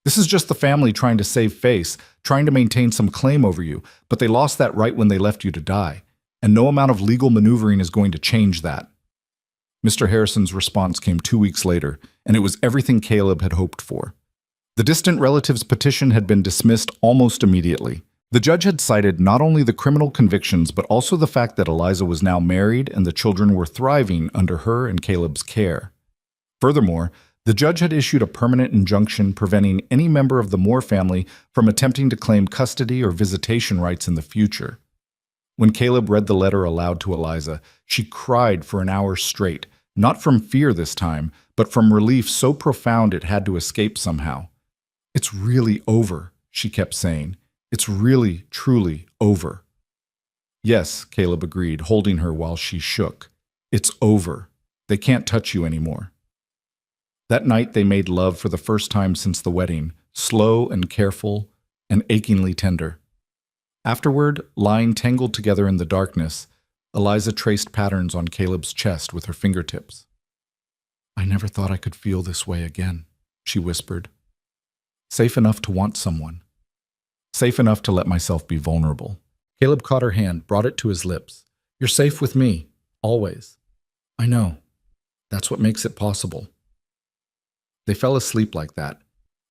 This is just the family trying to save face, trying to maintain some claim over you, but they lost that right when they left you to die, and no amount of legal maneuvering is going to change that. Mr. Harrison's response came 2 weeks later, and it was everything Caleb had hoped for. The distant relative's petition had been dismissed almost immediately. The judge had cited not only the criminal convictions, but also the fact that Eliza was now married and the children were thriving under her and Caleb's care. Furthermore, the judge had issued a permanent injunction preventing any member of the Moore family from attempting to claim custody or visitation rights in the future. When Caleb read the letter aloud to Eliza, she cried for an hour straight, not from fear this time, but from relief so profound it had to escape somehow. It's really over, she kept saying. It's really, truly over. Yes, Caleb agreed, holding her while she shook. It's over. They can't touch you anymore. That night they made love for the first time since the wedding, slow and careful and achingly tender. Afterward, lying tangled together in the darkness, Eliza traced patterns on Caleb's chest with her fingertips. I never thought I could feel this way again, she whispered. Safe enough to want someone. Safe enough to let myself be vulnerable. Caleb caught her hand, brought it to his lips. You're safe with me, always. I know. That's what makes it possible. They fell asleep like that,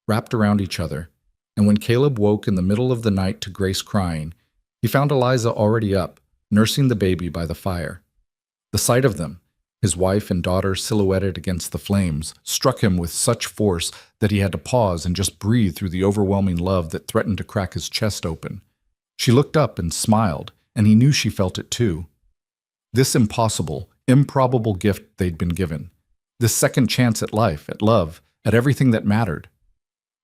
wrapped around each other, and when Caleb woke in the middle of the night to Grace crying, he found Eliza already up, nursing the baby by the fire. The sight of them, his wife and daughter silhouetted against the flames, struck him with such force that he had to pause and just breathe through the overwhelming love that threatened to crack his chest open. She looked up and smiled, and he knew she felt it too. This impossible, improbable gift they'd been given. This second chance at life, at love, at everything that mattered.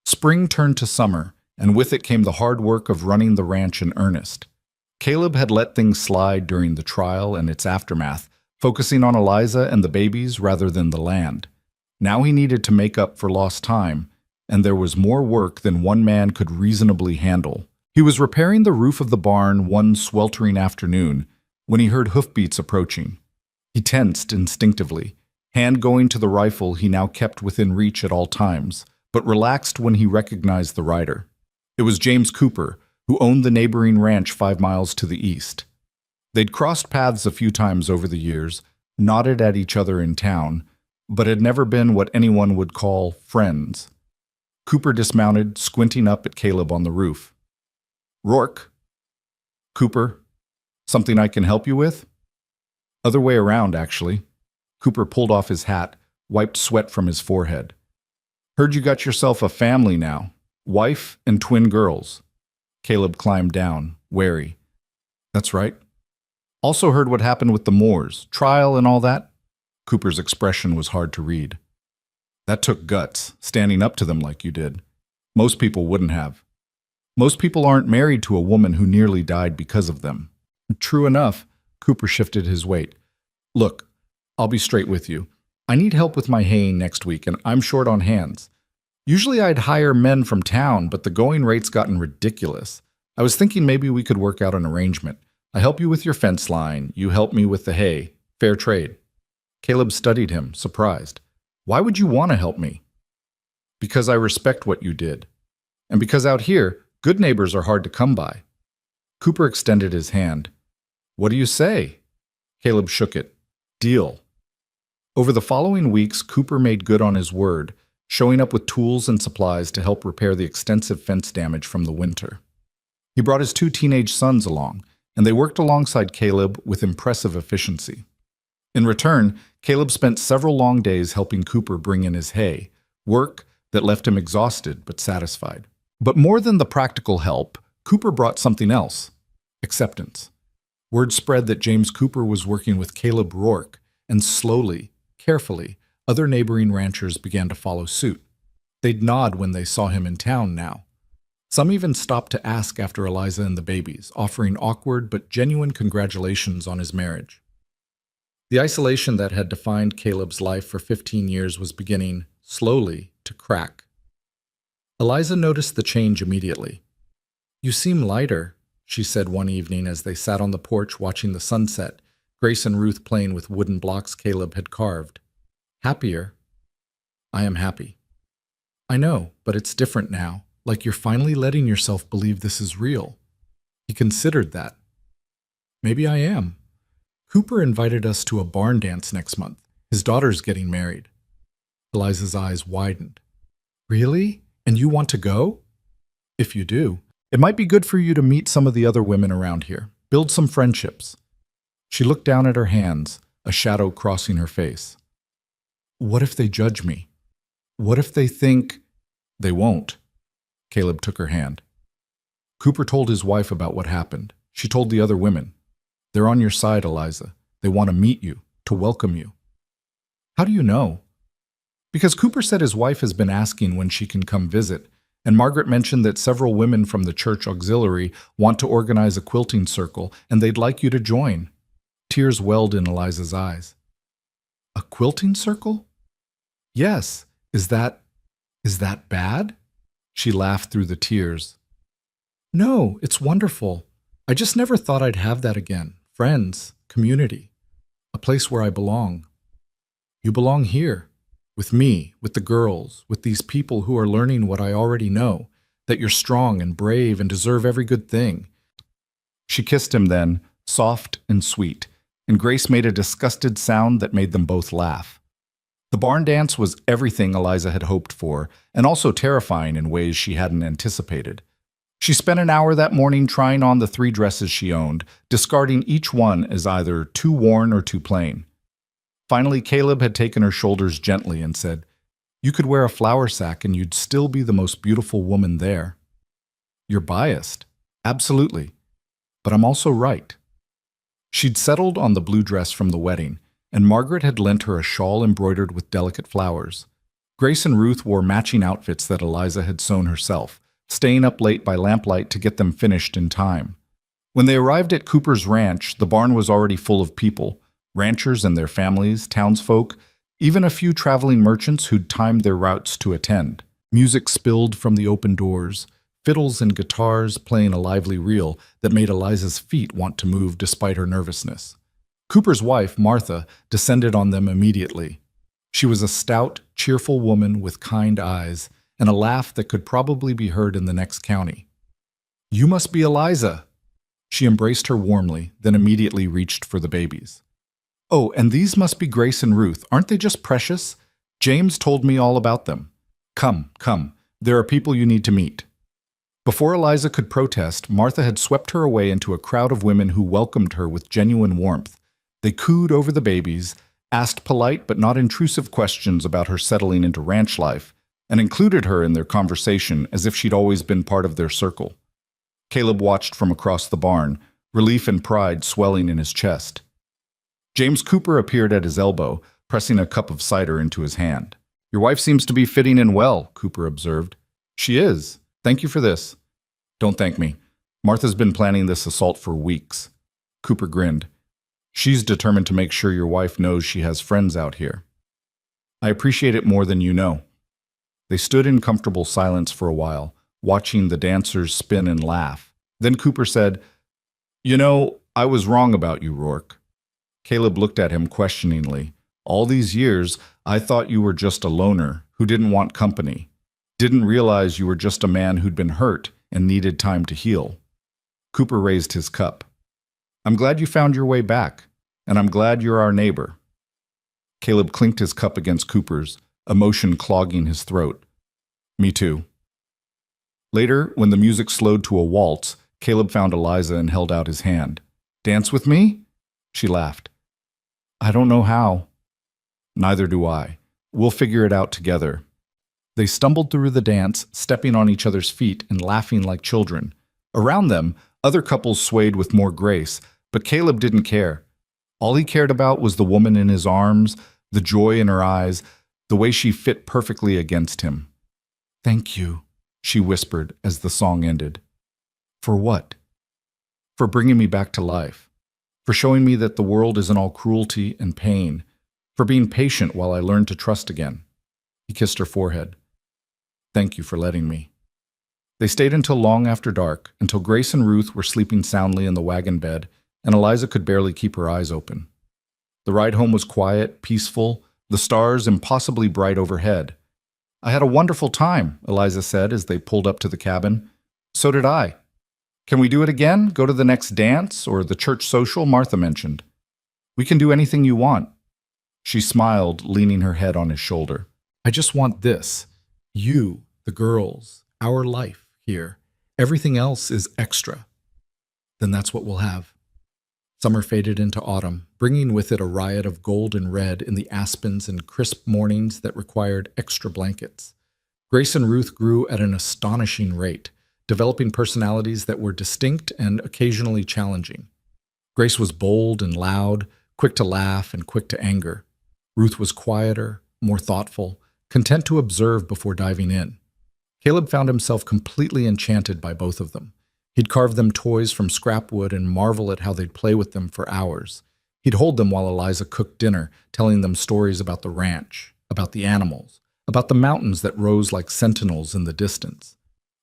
Spring turned to summer, and with it came the hard work of running the ranch in earnest. Caleb had let things slide during the trial and its aftermath, focusing on Eliza and the babies rather than the land. Now he needed to make up for lost time, and there was more work than one man could reasonably handle. He was repairing the roof of the barn one sweltering afternoon when he heard hoofbeats approaching. He tensed instinctively, hand going to the rifle he now kept within reach at all times, but relaxed when he recognized the rider. It was James Cooper, who owned the neighboring ranch 5 miles to the east. They'd crossed paths a few times over the years, nodded at each other in town, but had never been what anyone would call friends. Cooper dismounted, squinting up at Caleb on the roof. Rourke. Cooper. Something I can help you with? Other way around, actually. Cooper pulled off his hat, wiped sweat from his forehead. Heard you got yourself a family now. Wife and twin girls. Caleb climbed down, wary. That's right. Also heard what happened with the Moores, trial and all that? Cooper's expression was hard to read. That took guts, standing up to them like you did. Most people wouldn't have. Most people aren't married to a woman who nearly died because of them. True enough, Cooper shifted his weight. Look, I'll be straight with you. I need help with my haying next week, and I'm short on hands. Usually I'd hire men from town, but the going rate's gotten ridiculous. I was thinking maybe we could work out an arrangement. I help you with your fence line, you help me with the hay. Fair trade. Caleb studied him, surprised. Why would you want to help me? Because I respect what you did. And because out here, good neighbors are hard to come by. Cooper extended his hand. What do you say? Caleb shook it. Deal. Over the following weeks, Cooper made good on his word, showing up with tools and supplies to help repair the extensive fence damage from the winter. He brought his 2 teenage sons along, and they worked alongside Caleb with impressive efficiency. In return, Caleb spent several long days helping Cooper bring in his hay, work that left him exhausted but satisfied. But more than the practical help, Cooper brought something else: acceptance. Word spread that James Cooper was working with Caleb Rourke, and slowly, carefully, other neighboring ranchers began to follow suit. They'd nod when they saw him in town now. Some even stopped to ask after Eliza and the babies, offering awkward but genuine congratulations on his marriage. The isolation that had defined Caleb's life for 15 years was beginning, slowly, to crack. Eliza noticed the change immediately. "You seem lighter," she said one evening as they sat on the porch watching the sunset, Grace and Ruth playing with wooden blocks Caleb had carved. "Happier?" "I am happy." "I know, but it's different now, like you're finally letting yourself believe this is real." He considered that. "Maybe I am. Cooper invited us to a barn dance next month. His daughter's getting married." Eliza's eyes widened. "Really? And you want to go?" "If you do. It might be good for you to meet some of the other women around here. Build some friendships." She looked down at her hands, a shadow crossing her face. "What if they judge me? What if they think—" "They won't." Caleb took her hand. "Cooper told his wife about what happened. She told the other women. They're on your side, Eliza. They want to meet you, to welcome you." "How do you know?" "Because Cooper said his wife has been asking when she can come visit, and Margaret mentioned that several women from the church auxiliary want to organize a quilting circle, and they'd like you to join." Tears welled in Eliza's eyes. "A quilting circle?" "Yes. Is that bad?" She laughed through the tears. "No, it's wonderful. I just never thought I'd have that again. Friends, community, a place where I belong." "You belong here. With me, with the girls, with these people who are learning what I already know, that you're strong and brave and deserve every good thing." She kissed him then, soft and sweet, and Grace made a disgusted sound that made them both laugh. The barn dance was everything Eliza had hoped for, and also terrifying in ways she hadn't anticipated. She spent an hour that morning trying on the 3 dresses she owned, discarding each one as either too worn or too plain. Finally, Caleb had taken her shoulders gently and said, "You could wear a flour sack and you'd still be the most beautiful woman there." "You're biased." "Absolutely. But I'm also right." She'd settled on the blue dress from the wedding, and Margaret had lent her a shawl embroidered with delicate flowers. Grace and Ruth wore matching outfits that Eliza had sewn herself, staying up late by lamplight to get them finished in time. When they arrived at Cooper's ranch, the barn was already full of people, ranchers and their families, townsfolk, even a few traveling merchants who'd timed their routes to attend. Music spilled from the open doors, fiddles and guitars playing a lively reel that made Eliza's feet want to move despite her nervousness. Cooper's wife, Martha, descended on them immediately. She was a stout, cheerful woman with kind eyes and a laugh that could probably be heard in the next county. "You must be Eliza." She embraced her warmly, then immediately reached for the babies. "Oh, and these must be Grace and Ruth. Aren't they just precious? James told me all about them. Come, come. There are people you need to meet." Before Eliza could protest, Martha had swept her away into a crowd of women who welcomed her with genuine warmth. They cooed over the babies, asked polite but not intrusive questions about her settling into ranch life, and included her in their conversation as if she'd always been part of their circle. Caleb watched from across the barn, relief and pride swelling in his chest. James Cooper appeared at his elbow, pressing a cup of cider into his hand. "Your wife seems to be fitting in well," Cooper observed. "She is. Thank you for this." "Don't thank me. Martha's been planning this assault for weeks." Cooper grinned. "She's determined to make sure your wife knows she has friends out here." "I appreciate it more than you know." They stood in comfortable silence for a while, watching the dancers spin and laugh. Then Cooper said, "You know, I was wrong about you, Rourke." Caleb looked at him questioningly. "All these years, I thought you were just a loner who didn't want company. Didn't realize you were just a man who'd been hurt and needed time to heal." Cooper raised his cup. "I'm glad you found your way back, and I'm glad you're our neighbor." Caleb clinked his cup against Cooper's, emotion clogging his throat. "Me too." Later, when the music slowed to a waltz, Caleb found Eliza and held out his hand. "Dance with me?" She laughed. "I don't know how." "Neither do I. We'll figure it out together." They stumbled through the dance, stepping on each other's feet and laughing like children. Around them, other couples swayed with more grace, but Caleb didn't care. All he cared about was the woman in his arms, the joy in her eyes, the way she fit perfectly against him. "Thank you," she whispered as the song ended. "For what?" "For bringing me back to life. For showing me that the world isn't all cruelty and pain. For being patient while I learned to trust again." He kissed her forehead. "Thank you for letting me." They stayed until long after dark, until Grace and Ruth were sleeping soundly in the wagon bed, and Eliza could barely keep her eyes open. The ride home was quiet, peaceful, the stars impossibly bright overhead. "I had a wonderful time," Eliza said as they pulled up to the cabin. "So did I." "Can we do it again? Go to the next dance or the church social?" Martha mentioned. "We can do anything you want." She smiled, leaning her head on his shoulder. "I just want this. You, the girls, our life here. Everything else is extra." "Then that's what we'll have." Summer faded into autumn, bringing with it a riot of gold and red in the aspens and crisp mornings that required extra blankets. Grace and Ruth grew at an astonishing rate, developing personalities that were distinct and occasionally challenging. Grace was bold and loud, quick to laugh and quick to anger. Ruth was quieter, more thoughtful, content to observe before diving in. Caleb found himself completely enchanted by both of them. He'd carve them toys from scrap wood and marvel at how they'd play with them for hours. He'd hold them while Eliza cooked dinner, telling them stories about the ranch, about the animals, about the mountains that rose like sentinels in the distance.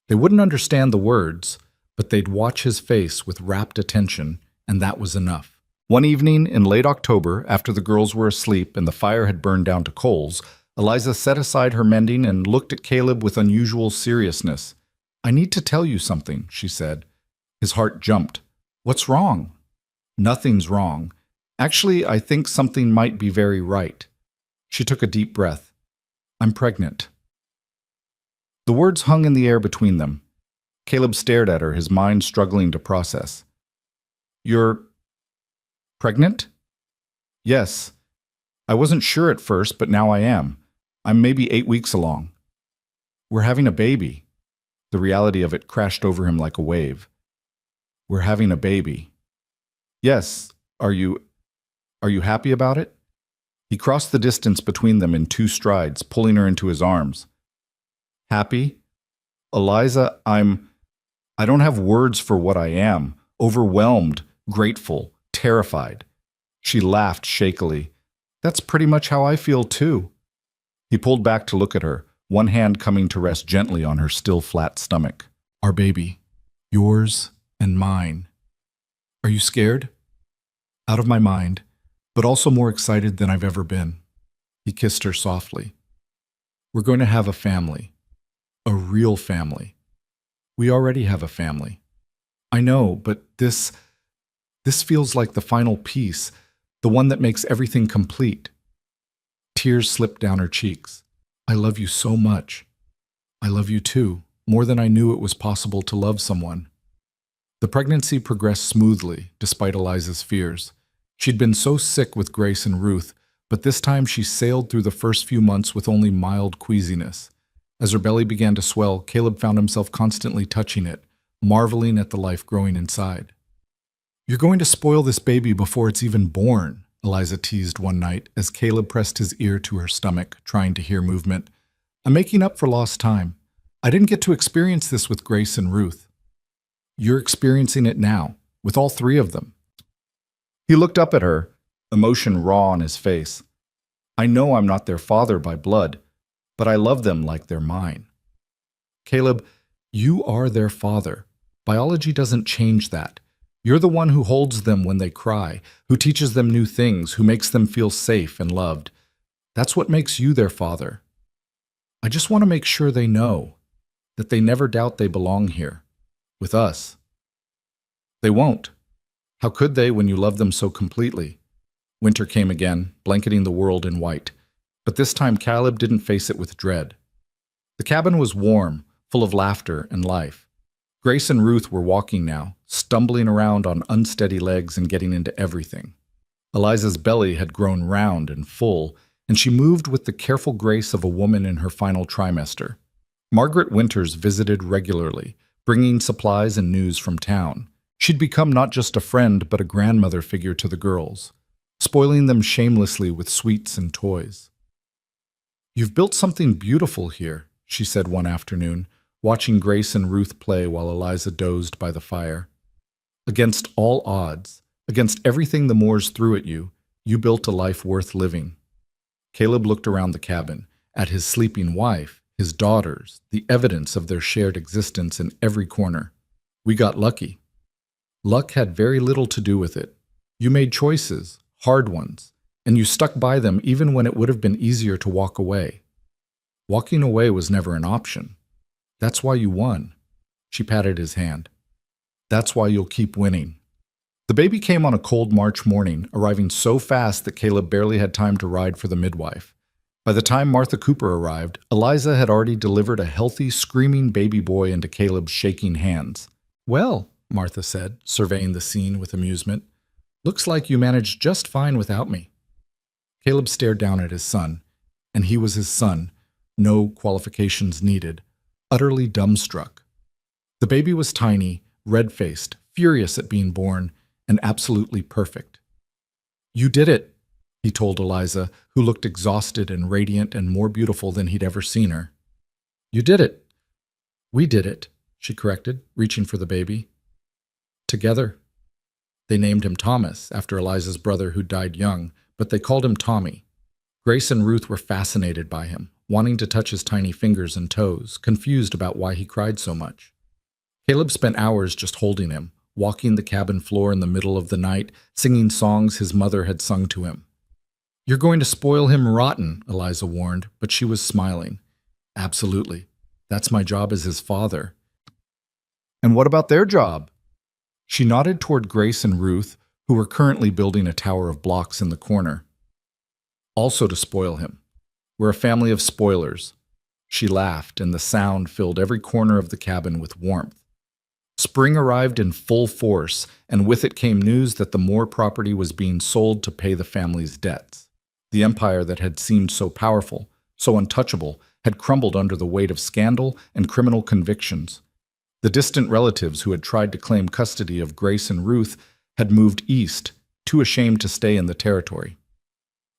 They wouldn't understand the words, but they'd watch his face with rapt attention, and that was enough. One evening in late October, after the girls were asleep and the fire had burned down to coals, Eliza set aside her mending and looked at Caleb with unusual seriousness. "I need to tell you something," she said. His heart jumped. "What's wrong?" "Nothing's wrong. Actually, I think something might be very right." She took a deep breath. "I'm pregnant." The words hung in the air between them. Caleb stared at her, his mind struggling to process. "You're pregnant?" "Yes. I wasn't sure at first, but now I am. I'm maybe 8 weeks along." "We're having a baby." The reality of it crashed over him like a wave. "We're having a baby." "Yes. Are you happy about it?" He crossed the distance between them in 2 strides, pulling her into his arms. "Happy? Eliza, I don't have words for what I am. Overwhelmed, grateful, terrified." She laughed shakily. "That's pretty much how I feel too." He pulled back to look at her, one hand coming to rest gently on her still flat stomach. "Our baby. Yours and mine. Are you scared?" "Out of my mind, but also more excited than I've ever been." He kissed her softly. "We're going to have a family. A real family. We already have a family." "I know, but this feels like the final piece, the one that makes everything complete." Tears slipped down her cheeks. "I love you so much." "I love you too, more than I knew it was possible to love someone." The pregnancy progressed smoothly, despite Eliza's fears. She'd been so sick with Grace and Ruth, but this time she sailed through the first few months with only mild queasiness. As her belly began to swell, Caleb found himself constantly touching it, marveling at the life growing inside. "You're going to spoil this baby before it's even born," Eliza teased one night as Caleb pressed his ear to her stomach, trying to hear movement. "I'm making up for lost time. I didn't get to experience this with Grace and Ruth. You're experiencing it now, with all 3 of them." He looked up at her, emotion raw on his face. "I know I'm not their father by blood, but I love them like they're mine." "Caleb, you are their father. Biology doesn't change that. You're the one who holds them when they cry, who teaches them new things, who makes them feel safe and loved. That's what makes you their father. I just want to make sure they know, that they never doubt they belong here, with us." "They won't. How could they when you love them so completely?" Winter came again, blanketing the world in white. But this time Caleb didn't face it with dread. The cabin was warm, full of laughter and life. Grace and Ruth were walking now, stumbling around on unsteady legs and getting into everything. Eliza's belly had grown round and full, and she moved with the careful grace of a woman in her final trimester. Margaret Winters visited regularly, bringing supplies and news from town. She'd become not just a friend, but a grandmother figure to the girls, spoiling them shamelessly with sweets and toys. "You've built something beautiful here," she said one afternoon, watching Grace and Ruth play while Eliza dozed by the fire. "Against all odds, against everything the Moors threw at you, you built a life worth living." Caleb looked around the cabin, at his sleeping wife, his daughters, the evidence of their shared existence in every corner. "We got lucky." Luck had very little to do with it. You made choices, hard ones, and you stuck by them even when it would have been easier to walk away. Walking away was never an option. That's why you won. She patted his hand. That's why you'll keep winning. The baby came on a cold March morning, arriving so fast that Caleb barely had time to ride for the midwife. By the time Martha Cooper arrived, Eliza had already delivered a healthy, screaming baby boy into Caleb's shaking hands. "Well," Martha said, surveying the scene with amusement, "looks like you managed just fine without me." Caleb stared down at his son, and he was his son, no qualifications needed, utterly dumbstruck. The baby was tiny, red-faced, furious at being born, and absolutely perfect. "You did it," he told Eliza, who looked exhausted and radiant and more beautiful than he'd ever seen her. "You did it." "We did it," she corrected, reaching for the baby. "Together." They named him Thomas, after Eliza's brother who died young, but they called him Tommy. Grace and Ruth were fascinated by him, wanting to touch his tiny fingers and toes, confused about why he cried so much. Caleb spent hours just holding him, walking the cabin floor in the middle of the night, singing songs his mother had sung to him. "You're going to spoil him rotten," Eliza warned, but she was smiling. "Absolutely. That's my job as his father." "And what about their job?" She nodded toward Grace and Ruth, who were currently building a tower of blocks in the corner. "Also to spoil him. We're a family of spoilers." She laughed, and the sound filled every corner of the cabin with warmth. Spring arrived in full force, and with it came news that the Moore property was being sold to pay the family's debts. The empire that had seemed so powerful, so untouchable, had crumbled under the weight of scandal and criminal convictions. The distant relatives who had tried to claim custody of Grace and Ruth had moved east, too ashamed to stay in the territory.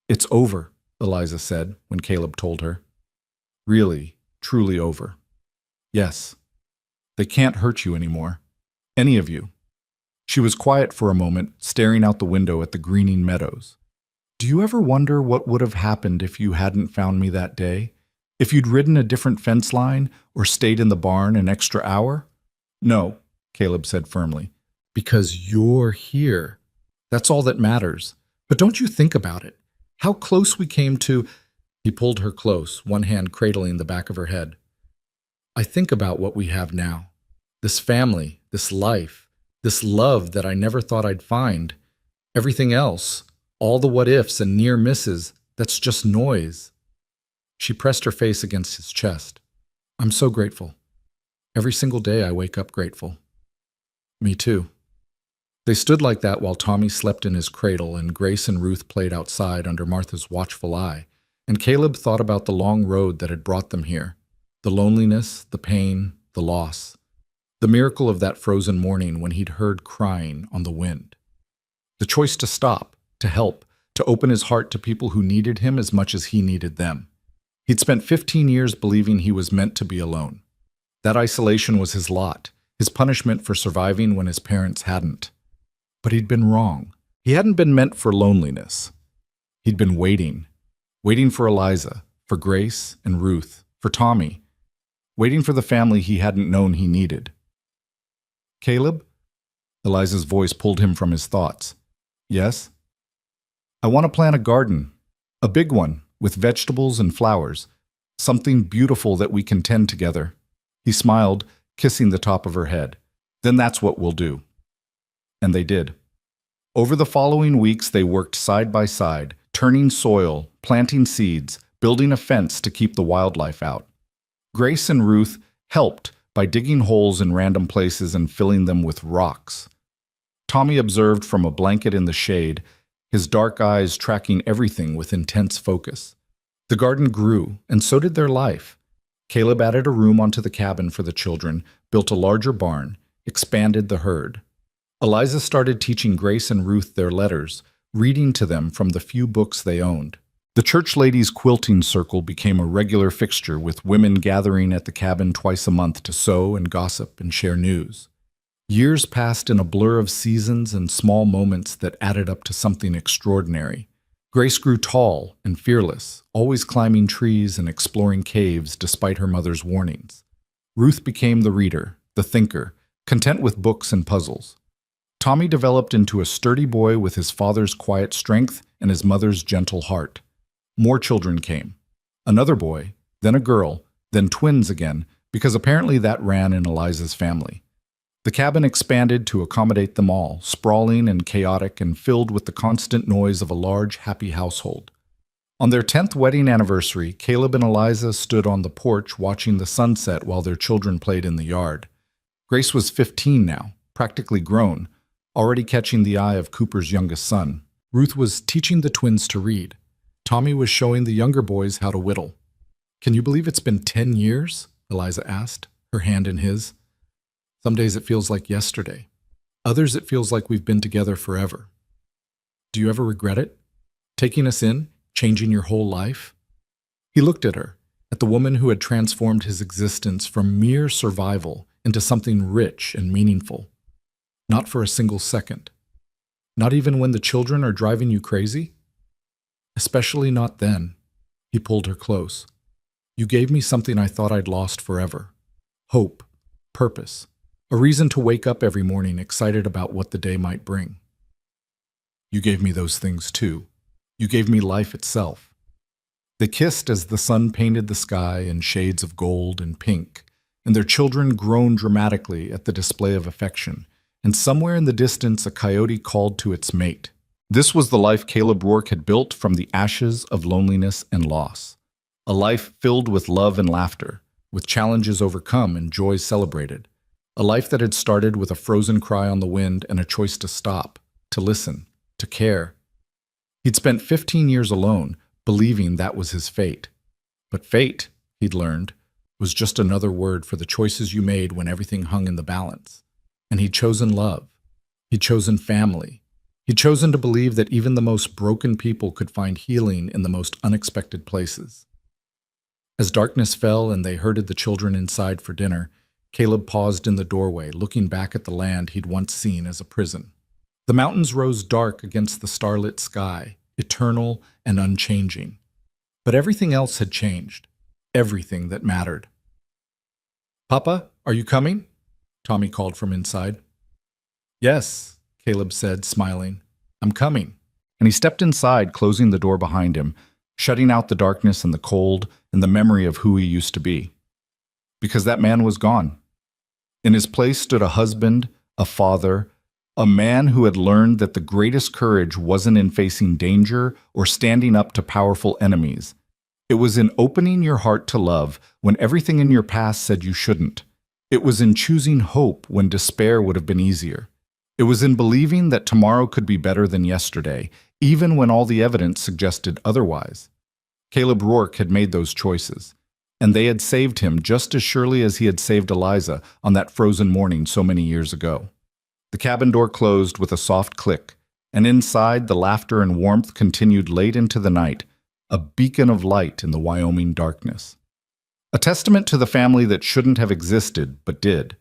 "It's over," Eliza said when Caleb told her. "Really, truly over." "Yes. They can't hurt you anymore. Any of you." She was quiet for a moment, staring out the window at the greening meadows. "Do you ever wonder what would have happened if you hadn't found me that day? If you'd ridden a different fence line or stayed in the barn an extra hour?" "No," Caleb said firmly. "Because you're here. That's all that matters. But don't you think about it? How close we came to—" He pulled her close, one hand cradling the back of her head. "I think about what we have now. This family, this life, this love that I never thought I'd find. Everything else, all the what-ifs and near misses, that's just noise." She pressed her face against his chest. "I'm so grateful. Every single day I wake up grateful." "Me too." They stood like that while Tommy slept in his cradle and Grace and Ruth played outside under Martha's watchful eye, and Caleb thought about the long road that had brought them here, the loneliness, the pain, the loss, the miracle of that frozen morning when he'd heard crying on the wind. The choice to stop, to help, to open his heart to people who needed him as much as he needed them. He'd spent 15 years believing he was meant to be alone. That isolation was his lot, his punishment for surviving when his parents hadn't. But he'd been wrong. He hadn't been meant for loneliness. He'd been waiting for Eliza, for Grace and Ruth, for Tommy, waiting for the family he hadn't known he needed. "Caleb?" Eliza's voice pulled him from his thoughts. "Yes?" "I want to plant a garden, a big one, with vegetables and flowers, something beautiful that we can tend together." He smiled, kissing the top of her head. "Then that's what we'll do." And they did. Over the following weeks, they worked side by side, turning soil, planting seeds, building a fence to keep the wildlife out. Grace and Ruth helped by digging holes in random places and filling them with rocks. Tommy observed from a blanket in the shade, his dark eyes tracking everything with intense focus. The garden grew, and so did their life. Caleb added a room onto the cabin for the children, built a larger barn, expanded the herd. Eliza started teaching Grace and Ruth their letters, reading to them from the few books they owned. The church ladies' quilting circle became a regular fixture, with women gathering at the cabin twice a month to sew and gossip and share news. Years passed in a blur of seasons and small moments that added up to something extraordinary. Grace grew tall and fearless, always climbing trees and exploring caves despite her mother's warnings. Ruth became the reader, the thinker, content with books and puzzles. Tommy developed into a sturdy boy with his father's quiet strength and his mother's gentle heart. More children came. Another boy, then a girl, then twins again, because apparently that ran in Eliza's family. The cabin expanded to accommodate them all, sprawling and chaotic and filled with the constant noise of a large, happy household. On their 10th wedding anniversary, Caleb and Eliza stood on the porch watching the sunset while their children played in the yard. Grace was 15 now, practically grown, already catching the eye of Cooper's youngest son. Ruth was teaching the twins to read. Tommy was showing the younger boys how to whittle. "Can you believe it's been 10 years?" Eliza asked, her hand in his. "Some days it feels like yesterday. Others it feels like we've been together forever. Do you ever regret it? Taking us in, changing your whole life?" He looked at her, at the woman who had transformed his existence from mere survival into something rich and meaningful. Not for a single second. Not even when the children are driving you crazy? Especially not then. He pulled her close. "You gave me something I thought I'd lost forever. Hope, purpose, a reason to wake up every morning excited about what the day might bring. You gave me those things too. You gave me life itself." They kissed as the sun painted the sky in shades of gold and pink, and their children groaned dramatically at the display of affection, and somewhere in the distance a coyote called to its mate. This was the life Caleb Rourke had built from the ashes of loneliness and loss. A life filled with love and laughter, with challenges overcome and joys celebrated. A life that had started with a frozen cry on the wind and a choice to stop, to listen, to care. He'd spent 15 years alone, believing that was his fate. But fate, he'd learned, was just another word for the choices you made when everything hung in the balance. And he'd chosen love. He'd chosen family. He'd chosen to believe that even the most broken people could find healing in the most unexpected places. As darkness fell and they herded the children inside for dinner, Caleb paused in the doorway, looking back at the land he'd once seen as a prison. The mountains rose dark against the starlit sky, eternal and unchanging. But everything else had changed. Everything that mattered. "Papa, are you coming?" Tommy called from inside. "Yes," Caleb said, smiling. "I'm coming." And he stepped inside, closing the door behind him, shutting out the darkness and the cold and the memory of who he used to be. Because that man was gone. In his place stood a husband, a father, a man who had learned that the greatest courage wasn't in facing danger or standing up to powerful enemies. It was in opening your heart to love when everything in your past said you shouldn't. It was in choosing hope when despair would have been easier. It was in believing that tomorrow could be better than yesterday, even when all the evidence suggested otherwise. Caleb Rourke had made those choices, and they had saved him just as surely as he had saved Eliza on that frozen morning so many years ago. The cabin door closed with a soft click, and inside the laughter and warmth continued late into the night, a beacon of light in the Wyoming darkness. A testament to the family that shouldn't have existed, but did.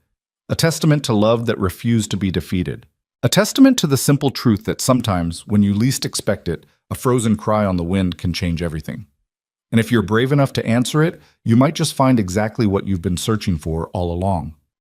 A testament to love that refused to be defeated. A testament to the simple truth that sometimes, when you least expect it, a frozen cry on the wind can change everything. And if you're brave enough to answer it, you might just find exactly what you've been searching for all along.